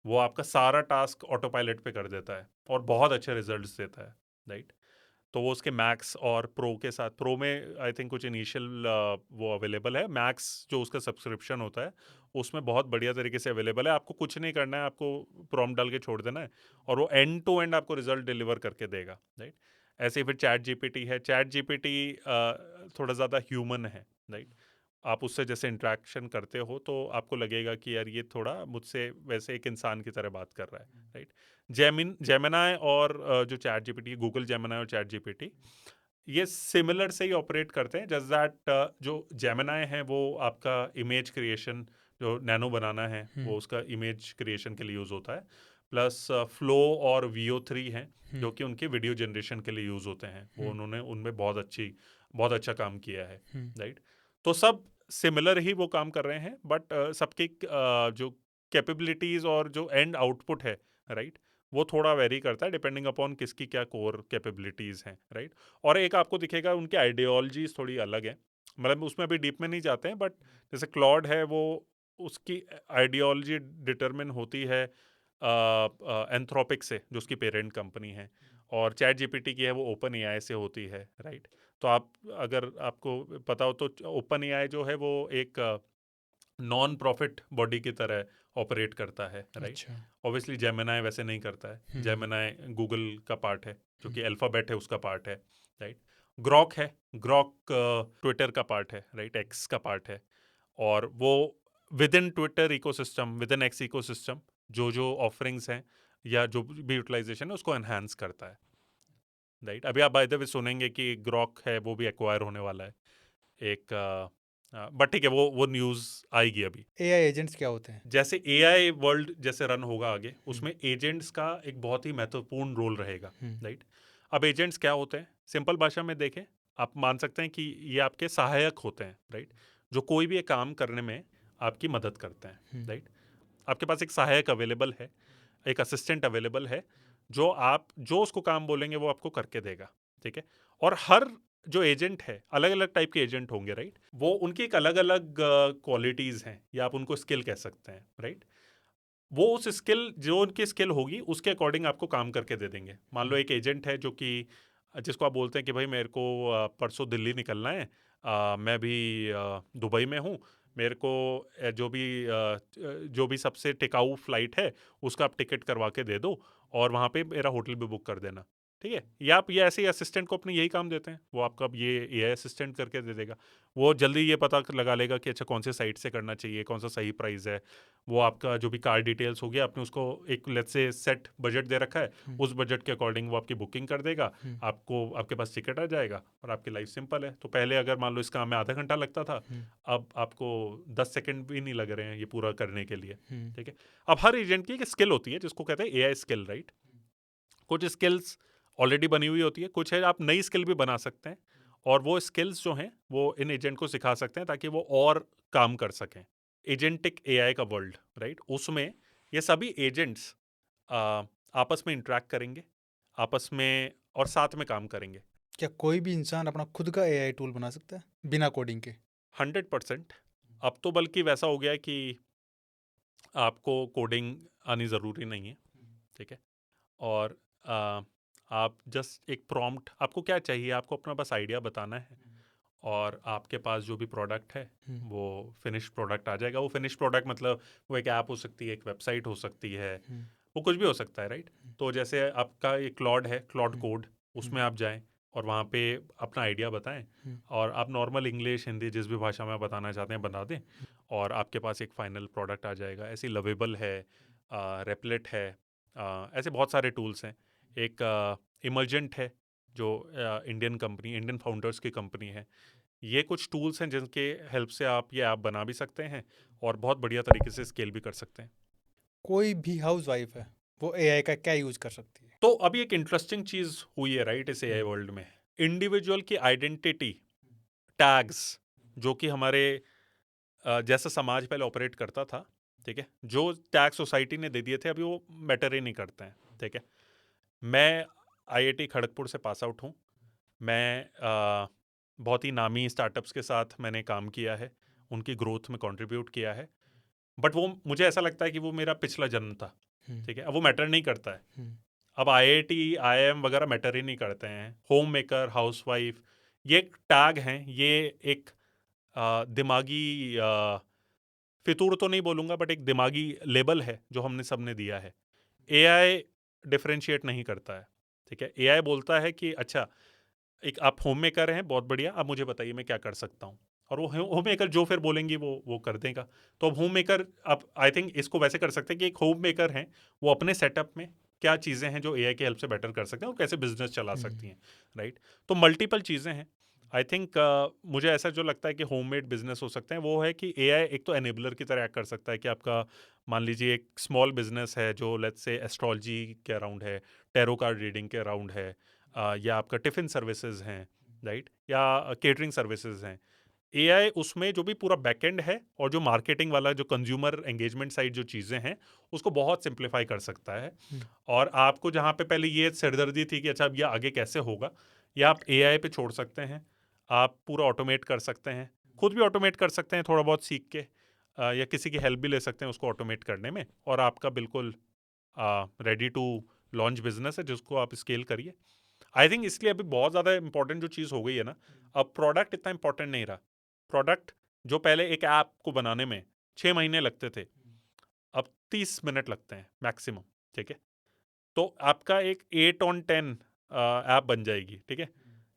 वो आपका सारा टास्क ऑटो पायलट पे कर देता है और बहुत अच्छे रिजल्ट्स देता है, राइट। तो वो उसके मैक्स और प्रो के साथ, प्रो में आई थिंक कुछ इनिशियल वो अवेलेबल है, मैक्स जो उसका सब्सक्रिप्शन होता है उसमें बहुत बढ़िया तरीके से अवेलेबल है। आपको कुछ नहीं करना है, आपको प्रॉम्प्ट डाल के छोड़ देना है और वो एंड टू एंड आपको रिजल्ट डिलीवर करके देगा, राइट। ऐसे ही फिर चैट जीपीटी है, चैट जीपीटी थोड़ा ज़्यादा ह्यूमन है, राइट। आप उससे जैसे इंटरेक्शन करते हो तो आपको लगेगा कि यार ये थोड़ा मुझसे वैसे एक इंसान की तरह बात कर रहा है, राइट। जेमिनाई और जो चैट जीपीटी, गूगल जेमिनाई और चैट जीपीटी, ये सिमिलर से ही ऑपरेट करते हैं। जस्ट दैट जो जेमिनाई है वो आपका इमेज क्रिएशन, जो नैनो बनाना है वो उसका इमेज क्रिएशन के लिए यूज़ होता है। प्लस फ्लो और VO3 हैं जो कि उनके वीडियो जनरेशन के लिए यूज़ होते हैं, वो उन्होंने उनमें बहुत अच्छा काम किया है, राइट। तो सब सिमिलर ही वो काम कर रहे हैं, बट सबकी जो कैपेबिलिटीज़ और जो एंड आउटपुट है, राइट, वो थोड़ा वेरी करता है डिपेंडिंग अपॉन किसकी क्या कोर कैपेबिलिटीज़ हैं, राइट। और एक आपको दिखेगा उनकी आइडियोलॉजीज थोड़ी अलग है, मतलब उसमें अभी डीप में नहीं जाते हैं, बट जैसे क्लॉड है वो, उसकी आइडियोलॉजी डिटरमिन होती है एंथ्रोपिक से, जो उसकी पेरेंट कंपनी है। और चैट जीपीटी की है वो ओपन एआई से होती है, राइट। तो आप, अगर आपको पता हो तो ओपन एआई जो है वो एक नॉन प्रॉफिट बॉडी की तरह ऑपरेट करता है, राइट। अच्छा। ऑब्वियसली जेमिनाई वैसे नहीं करता है, जेमिनाई गूगल का पार्ट है, जो कि अल्फ़ाबेट है उसका पार्ट है, राइट। ग्रॉक है, ग्रॉक ट्विटर का पार्ट है, राइट, एक्स का पार्ट है। और वो with in Twitter ecosystem, with in x ecosystem जो ऑफरिंग्स हैं या जो भी यूटिलाइजेशन है उसको एनहांस करता है, राइट। अभी आप बाय द वे सुनेंगे कि ग्रॉक है वो भी एक्वायर होने वाला है एक, बट ठीक है, वो न्यूज़ आएगी अभी। एआई एजेंट्स क्या होते हैं? जैसे एआई वर्ल्ड जैसे रन होगा आगे, उसमें एजेंट्स का एक बहुत ही महत्वपूर्ण रोल रहेगा, राइट। अब एजेंट्स क्या होते हैं, सिंपल भाषा में देखें, आप मान सकते हैं कि ये आपके सहायक होते हैं, राइट, जो कोई भी एक काम करने में आपकी मदद करते हैं, राइट। आपके पास एक सहायक अवेलेबल है, एक असिस्टेंट अवेलेबल है, जो उसको काम बोलेंगे वो आपको करके देगा, ठीक है। और हर जो एजेंट है, अलग अलग टाइप के एजेंट होंगे, राइट। वो उनकी एक अलग अलग क्वालिटीज़ हैं, या आप उनको स्किल कह सकते हैं, राइट। वो उस स्किल, जो उनकी स्किल होगी उसके अकॉर्डिंग आपको काम करके दे देंगे। मान लो एक एजेंट है जो कि जिसको आप बोलते हैं कि भाई मेरे को परसों दिल्ली निकलना है, मैं भी दुबई में हूँ, मेरे को जो भी सबसे टिकाऊ फ्लाइट है उसका आप टिकट करवा के दे दो और वहाँ पे मेरा होटल भी बुक कर देना, ठीक है। या आप ये ऐसे ही असिस्टेंट को अपने यही काम देते हैं, वो आपका अब ये एआई असिस्टेंट करके दे देगा। वो जल्दी ये पता लगा लेगा कि अच्छा कौन से साइट से करना चाहिए, कौन सा सही प्राइस है। वो आपका जो भी कार डिटेल्स हो गया, आपने उसको एक लेट्स से सेट बजट दे रखा है, उस बजट के अकॉर्डिंग वो आपकी बुकिंग कर देगा, आपको आपके पास टिकट आ जाएगा और आपकी लाइफ सिंपल है। तो पहले अगर मान लो इस काम में आधा घंटा लगता था, अब आपको 10 सेकंड भी नहीं लग रहे हैं ये पूरा करने के लिए, ठीक है। अब हर एजेंट की एक स्किल होती है जिसको कहते हैं एआई स्किल, राइट। कुछ स्किल्स ऑलरेडी बनी हुई होती है, कुछ है आप नई स्किल भी बना सकते हैं, और वो स्किल्स जो हैं वो इन एजेंट को सिखा सकते हैं ताकि वो और काम कर सकें। एजेंटिक एआई का वर्ल्ड, राइट, उसमें ये सभी एजेंट्स आपस में इंटरेक्ट करेंगे, आपस में और साथ में काम करेंगे। क्या कोई भी इंसान अपना खुद का एआई टूल बना सकता है बिना कोडिंग के? 100%। अब तो बल्कि वैसा हो गया है कि आपको कोडिंग आनी ज़रूरी नहीं है, ठीक है। और आ, आप जस्ट एक प्रॉम्प्ट, आपको क्या चाहिए, आपको अपना बस आइडिया बताना है और आपके पास जो भी प्रोडक्ट है वो फिनिश प्रोडक्ट आ जाएगा। वो फिनिश प्रोडक्ट मतलब वो एक ऐप हो सकती है, एक वेबसाइट हो सकती है, वो कुछ भी हो सकता है, राइट। तो जैसे आपका एक क्लॉड है, क्लॉड कोड, उसमें आप जाएं और वहाँ पे अपना आइडिया बताएं और आप नॉर्मल इंग्लिश हिंदी जिस भी भाषा में आप बताना चाहते हैं बता दें और आपके पास एक फाइनल प्रोडक्ट आ जाएगा। ऐसी लवेबल है, रेपलेट है, ऐसे बहुत सारे टूल्स हैं। एक इमर्जेंट है जो इंडियन कंपनी, इंडियन फाउंडर्स की कंपनी है। ये कुछ टूल्स हैं जिनके हेल्प से आप ये ऐप बना भी सकते हैं और बहुत बढ़िया तरीके से स्केल भी कर सकते हैं। कोई भी हाउस वाइफ है, वो एआई का क्या यूज कर सकती है? तो अभी एक इंटरेस्टिंग चीज हुई है राइट इस एआई वर्ल्ड में। इंडिविजुअल की आइडेंटिटी टैग्स, जो कि हमारे जैसा समाज पहले ऑपरेट करता था, ठीक है, जो टैग सोसाइटी ने दे दिए थे अभी वो मैटर ही नहीं करते हैं, ठीक है। मैं आईआईटी खड़गपुर से पास आउट हूँ। मैं बहुत ही नामी स्टार्टअप्स के साथ मैंने काम किया है, उनकी ग्रोथ में कंट्रीब्यूट किया है। बट वो मुझे ऐसा लगता है कि वो मेरा पिछला जन्म था, ठीक है, अब वो मैटर नहीं करता है। अब आईआईटी आईआईएम वगैरह मैटर ही नहीं करते हैं। होम मेकर, हाउसवाइफ, ये एक टैग हैं, ये एक दिमागी फितूर तो नहीं बोलूँगा बट एक दिमागी लेबल है जो हमने सबने दिया है। एआई डिफरेंशिएट नहीं करता है, ठीक है। एआई बोलता है कि अच्छा, एक आप होम मेकर हैं, बहुत बढ़िया, अब मुझे बताइए मैं क्या कर सकता हूँ, और वो होम मेकर जो फिर बोलेंगी वो कर देगा। तो अब होम मेकर, अब आई थिंक इसको वैसे कर सकते हैं कि एक होम मेकर हैं, वो अपने सेटअप में क्या चीज़ें हैं जो एआई की हेल्प से बेटर कर सकते हैं और कैसे बिजनेस चला सकती हैं, राइट। तो मल्टीपल चीज़ें हैं। आई थिंक मुझे ऐसा जो लगता है कि होममेड बिजनेस हो सकते हैं वो है कि एआई एक तो एनेबलर की तरह एक्ट कर सकता है कि आपका मान लीजिए एक स्मॉल बिजनेस है जो लेट्स से एस्ट्रोलॉजी के अराउंड है, टैरो कार्ड रीडिंग के अराउंड है, या आपका टिफ़िन सर्विसेज हैं, राइट, या केटरिंग सर्विसेज हैं। एआई उसमें जो भी पूरा बैकएंड है और जो मार्केटिंग वाला जो कंज्यूमर एंगेजमेंट साइड जो चीज़ें हैं उसको बहुत सिंप्लीफाई कर सकता है। और आपको जहाँ पे पहले ये सिरदर्दी थी कि अच्छा अब ये आगे कैसे होगा, ये आप एआई पे छोड़ सकते हैं। आप पूरा ऑटोमेट कर सकते हैं, खुद भी ऑटोमेट कर सकते हैं थोड़ा बहुत सीख के, या किसी की हेल्प भी ले सकते हैं उसको ऑटोमेट करने में, और आपका बिल्कुल रेडी टू लॉन्च बिजनेस है जिसको आप स्केल करिए। आई थिंक इसलिए अभी बहुत ज़्यादा इंपॉर्टेंट जो चीज़ हो गई है ना, अब प्रोडक्ट इतना इंपॉर्टेंट नहीं रहा। प्रोडक्ट जो पहले एक ऐप को बनाने में 6 महीने लगते थे, अब 30 मिनट लगते हैं मैक्सिमम, ठीक है। तो आपका एक 8 on 10 ऐप बन जाएगी, ठीक है,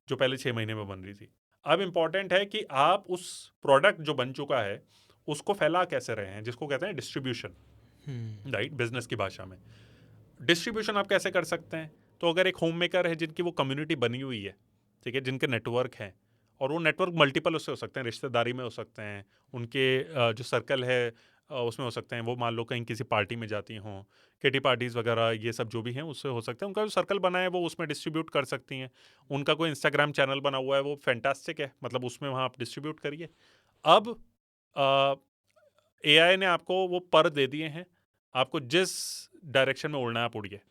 जो पहले 6 महीने में बन रही थी। अब इम्पॉर्टेंट है कि आप उस प्रोडक्ट जो बन चुका है उसको फैला कैसे रहे हैं, जिसको कहते हैं डिस्ट्रीब्यूशन, राइट, बिजनेस की भाषा में। डिस्ट्रीब्यूशन आप कैसे कर सकते हैं? तो अगर एक होम मेकर है जिनकी वो कम्युनिटी बनी हुई है, ठीक है, जिनके नेटवर्क हैं, और वो नेटवर्क मल्टीपल उससे हो सकते हैं, रिश्तेदारी में हो सकते हैं, उनके जो सर्कल है उसमें हो सकते हैं, वो मान लो कहीं किसी पार्टी में जाती हों, किटी पार्टीज़ वगैरह ये सब जो भी हैं उससे हो सकते हैं। उनका जो सर्कल बना है वो उसमें डिस्ट्रीब्यूट कर सकती हैं। उनका कोई इंस्टाग्राम चैनल बना हुआ है, वो फैंटास्टिक है, मतलब उसमें वहाँ आप डिस्ट्रीब्यूट करिए। अब एआई ने आपको वो पर दे दिए हैं, आपको जिस डायरेक्शन में उड़ना है आप उड़िए।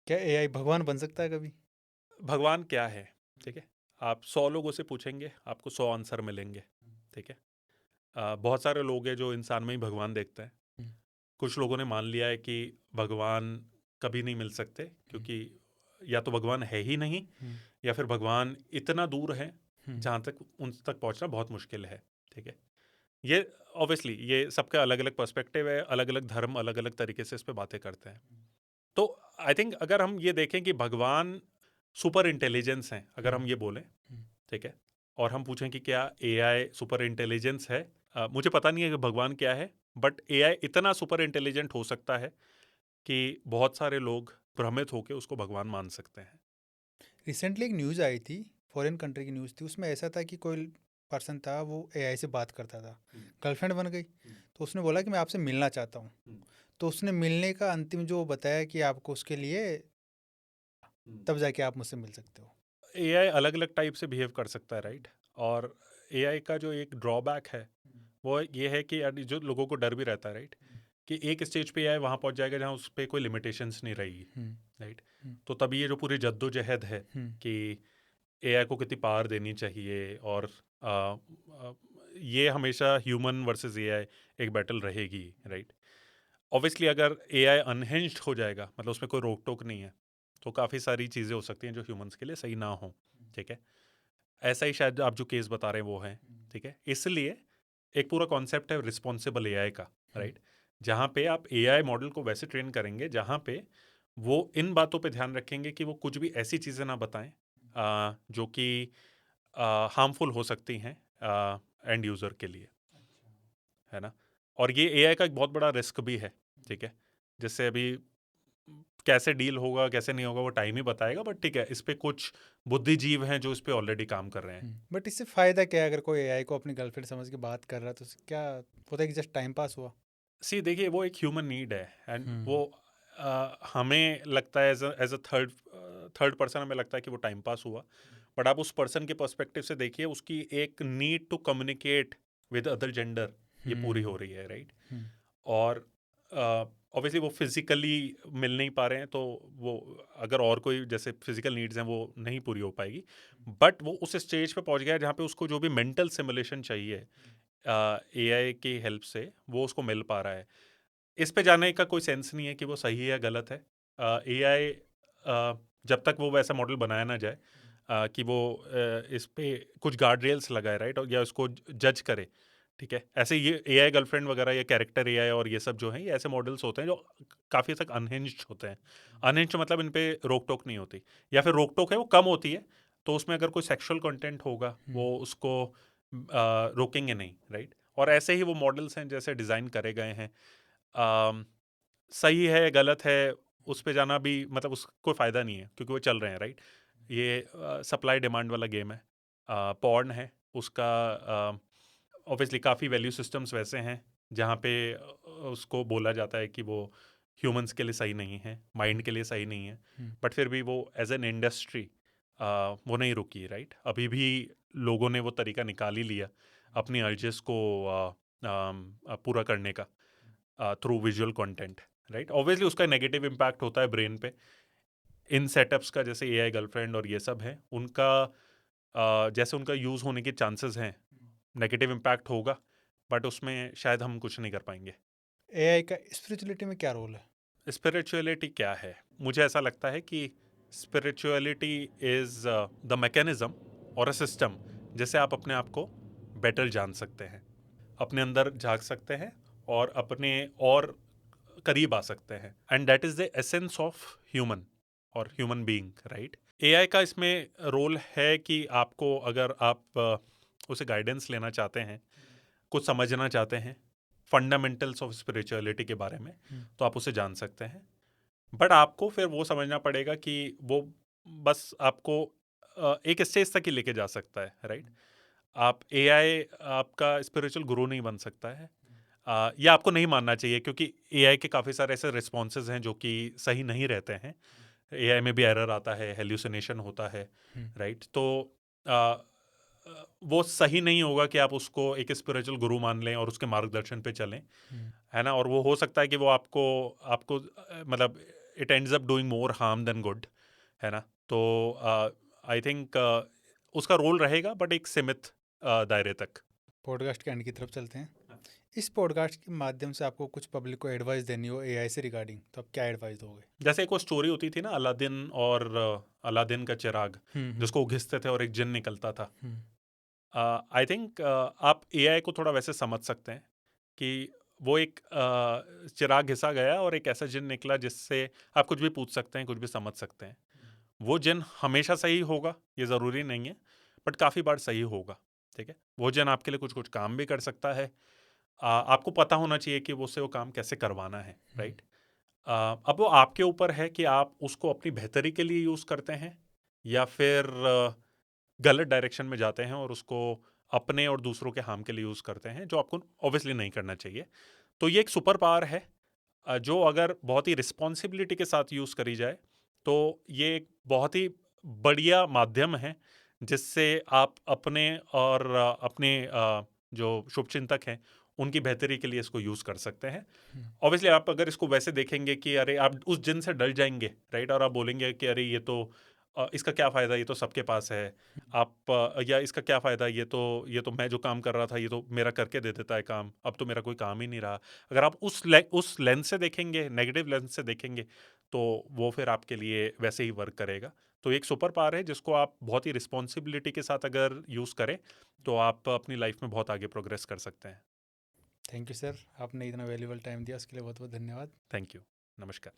क्या एआई भगवान बन सकता है कभी? भगवान क्या है, ठीक है, आप 100 लोगों से पूछेंगे आपको 100 आंसर मिलेंगे, ठीक है। बहुत सारे लोग हैं जो इंसान में ही भगवान देखते हैं। हम्म, कुछ लोगों ने मान लिया है कि भगवान कभी नहीं मिल सकते, क्योंकि या तो भगवान है ही नहीं, हम्म, या फिर भगवान इतना दूर है हम्म, जहाँ तक उन तक पहुँचना बहुत मुश्किल है, ठीक है। ये ऑब्वियसली ये सबका अलग अलग पर्सपेक्टिव है, अलग अलग धर्म अलग अलग तरीके से इस पे बातें करते हैं। तो आई थिंक अगर हम ये देखें कि भगवान सुपर इंटेलिजेंस हैं, अगर हम ये बोलें, हम्म। ठीक है, और हम पूछें कि क्या एआई सुपर इंटेलिजेंस है, मुझे पता नहीं है कि भगवान क्या है, बट एआई इतना सुपर इंटेलिजेंट हो सकता है कि बहुत सारे लोग भ्रमित होकर उसको भगवान मान सकते हैं। रिसेंटली एक न्यूज़ आई थी, फॉरेन कंट्री की न्यूज़ थी, उसमें ऐसा था कि कोई पर्सन था, वो एआई से बात करता था, गर्लफ्रेंड बन गई। तो उसने बोला कि मैं आपसे मिलना चाहता हूँ। तो उसने मिलने का अंतिम जो बताया कि आपको उसके लिए तब जाके आप मुझसे मिल सकते हो। एआई अलग अलग टाइप से बिहेव कर सकता है, राइट। और एआई का जो एक ड्रॉबैक है वो ये है कि यार जो लोगों को डर भी रहता है, राइट, कि एक स्टेज पे एआई वहाँ पहुँच जाएगा जहाँ उस पर कोई लिमिटेशंस नहीं रहेगी, हम्म, राइट। हम्म, तो तभी ये जो पूरी जद्दोजहद है हम्म, कि एआई को कितनी पावर देनी चाहिए, और आ, आ, ये हमेशा ह्यूमन वर्सेस एआई एक बैटल रहेगी, राइट। ऑब्वियसली अगर एआई अनहिंज्ड हो जाएगा, मतलब उसमें कोई रोक टोक नहीं है, तो काफ़ी सारी चीज़ें हो सकती हैं जो ह्यूमंस के लिए सही ना हो, ठीक है। ऐसा ही शायद आप जो केस बता रहे हैं वो है, ठीक है। इसलिए एक पूरा कॉन्सेप्ट है रिस्पॉन्सिबल एआई का, राइट, जहाँ पे आप एआई मॉडल को वैसे ट्रेन करेंगे जहाँ पे वो इन बातों पे ध्यान रखेंगे कि वो कुछ भी ऐसी चीज़ें ना बताएं जो कि हार्मफुल हो सकती हैं एंड यूज़र के लिए, है ना। और ये एआई का एक बहुत बड़ा रिस्क भी है, ठीक है। जिससे अभी कैसे डील होगा कैसे नहीं होगा वो टाइम ही बताएगा, बट ठीक है, इस पे कुछ बुद्धिजीव हैं जो इस पे ऑलरेडी काम कर रहे हैं। बट इससे फ़ायदा क्या है? अगर कोई एआई को अपनी गर्लफ्रेंड समझ के बात कर रहा है तो उससे क्या होता है कि जस्ट टाइम पास हुआ? सी देखिए, वो एक ह्यूमन नीड है, एंड वो हम्म हमें लगता है एज अ थर्ड पर्सन हमें लगता है कि वो टाइम पास हुआ, बट आप उस पर्सन के पर्सपेक्टिव से देखिए, उसकी एक need to communicate with other gender ये पूरी हो हम्म रही है, राइट? हम्म और ऑब्वियसली वो फिजिकली मिल नहीं पा रहे हैं, तो वो अगर और कोई जैसे फिजिकल नीड्स हैं वो नहीं पूरी हो पाएगी, बट वो उस स्टेज पे पहुंच गया है जहाँ पे उसको जो भी मेंटल सिमुलेशन चाहिए एआई की हेल्प से वो उसको मिल पा रहा है। इस पे जाने का कोई सेंस नहीं है कि वो सही है या गलत है। एआई जब तक वो वैसा मॉडल बनाया ना जाए कि वो इस पे कुछ गार्ड रेल्स लगाए, राइट, और या उसको जज करे, ठीक है। ऐसे ये एआई गर्लफ्रेंड वगैरह या कैरेक्टर एआई और ये सब जो हैं, ये ऐसे मॉडल्स होते हैं जो काफ़ी हद तक अनहिंज्ड होते हैं। अनहिंज्ड मतलब इन पे रोक टोक नहीं होती, या फिर रोक टोक है वो कम होती है, तो उसमें अगर कोई सेक्सुअल कंटेंट होगा वो उसको रोकेंगे नहीं, राइट। और ऐसे ही वो मॉडल्स हैं जैसे डिज़ाइन करे गए हैं। अम, सही है गलत है उस पे जाना भी मतलब उसको कोई फ़ायदा नहीं है, क्योंकि वो चल रहे हैं, राइट। ये सप्लाई डिमांड वाला गेम है। पॉर्न है उसका, ऑब्वियसली काफ़ी वैल्यू सिस्टम्स वैसे हैं जहाँ पे उसको बोला जाता है कि वो ह्यूमंस के लिए सही नहीं है, माइंड के लिए सही नहीं है, हम्म बट फिर भी वो एज एन इंडस्ट्री वो नहीं रुकी, राइट। अभी भी लोगों ने वो तरीका निकाल ही लिया अपनी अर्जेस को पूरा करने का through visual content, right. Obviously उसका नेगेटिव इम्पैक्ट होता है ब्रेन पे। इन सेटअप्स का जैसे एआई गर्लफ्रेंड और ये सब है उनका जैसे उनका यूज़ होने के चांसेस हैं, नेगेटिव इम्पैक्ट होगा, बट उसमें शायद हम कुछ नहीं कर पाएंगे। एआई का स्पिरिचुअलिटी में क्या रोल है? स्पिरिचुअलिटी क्या है? मुझे ऐसा लगता है कि स्पिरिचुअलिटी इज़ द मैकेनिज्म और अ सिस्टम जिससे आप अपने आप को बेटर जान सकते हैं, अपने अंदर झांक सकते हैं और अपने और करीब आ सकते हैं, and that is the essence of human और ह्यूमन बीइंग, राइट। एआई का इसमें रोल है कि आपको अगर आप उसे गाइडेंस लेना चाहते हैं, कुछ समझना चाहते हैं फंडामेंटल्स ऑफ स्पिरिचुअलिटी के बारे में, हम्म तो आप उसे जान सकते हैं, बट आपको फिर वो समझना पड़ेगा कि वो बस आपको एक स्टेज तक ही लेके जा सकता है, राइट। आप एआई आपका स्पिरिचुअल गुरु नहीं बन सकता है। ये आपको नहीं मानना चाहिए, क्योंकि एआई के काफ़ी सारे ऐसे रिस्पॉन्सेज हैं जो कि सही नहीं रहते हैं। एआई में भी एरर आता है, हेल्यूसिनेशन होता है, हम्म राइट। तो आ, वो सही नहीं होगा कि आप उसको एक स्पिरिचुअल गुरु मान लें और उसके मार्गदर्शन पे चलें, हम्म है ना। और वो हो सकता है कि वो आपको आपको मतलब it ends up doing more harm then good, है ना। तो आई थिंक उसका रोल रहेगा, बट एक सीमित दायरे तक। पॉडकास्ट के एंड की तरफ चलते हैं। इस पॉडकास्ट के माध्यम से आपको कुछ पब्लिक को एडवाइस देनी हो एआई से रिगार्डिंग, तो आप क्या एडवाइस दोगे? जैसे एक वो स्टोरी होती थी ना, अलादीन और अलादीन का चिराग, हम्म जिसको वो घिसते थे और एक जिन निकलता था। हम्म आई थिंक आप एआई को थोड़ा वैसे समझ सकते हैं कि वो एक चिराग घिसा गया और एक ऐसा जिन निकला जिससे आप कुछ भी पूछ सकते हैं, कुछ भी समझ सकते हैं। वो जिन हमेशा सही होगा ये ज़रूरी नहीं है, बट काफ़ी बार सही होगा, ठीक है। वो जिन आपके लिए कुछ कुछ काम भी कर सकता है। आपको पता होना चाहिए कि वो उससे वो काम कैसे करवाना है, हम्म राइट। अब वो आपके ऊपर है कि आप उसको अपनी बेहतरी के लिए यूज़ करते हैं या फिर गलत डायरेक्शन में जाते हैं और उसको अपने और दूसरों के हार्म के लिए यूज़ करते हैं, जो आपको ऑब्वियसली नहीं करना चाहिए। तो ये एक सुपर पावर है जो अगर बहुत ही रिस्पॉन्सिबिलिटी के साथ यूज़ करी जाए तो ये एक बहुत ही बढ़िया माध्यम है जिससे आप अपने और अपने जो शुभचिंतक हैं उनकी बेहतरी के लिए इसको यूज़ कर सकते हैं। हम्म ऑब्वियसली आप अगर इसको वैसे देखेंगे कि अरे आप उस जिन से डर जाएंगे, राइट, और आप बोलेंगे कि अरे ये तो इसका क्या फ़ायदा, ये तो सबके पास है। आप या इसका क्या फ़ायदा, ये तो मैं जो काम कर रहा था ये तो मेरा करके दे देता है काम, अब तो मेरा कोई काम ही नहीं रहा। अगर आप उस लेंस से देखेंगे, नेगेटिव लेंस से देखेंगे, तो वो फिर आपके लिए वैसे ही वर्क करेगा। तो एक सुपर पावर है जिसको आप बहुत ही रिस्पॉन्सिबिलिटी के साथ अगर यूज़ करें तो आप अपनी लाइफ में बहुत आगे प्रोग्रेस कर सकते हैं। थैंक यू सर, आपने इतना वैल्यूबल टाइम दिया उसके लिए बहुत बहुत धन्यवाद। Thank you. नमस्कार।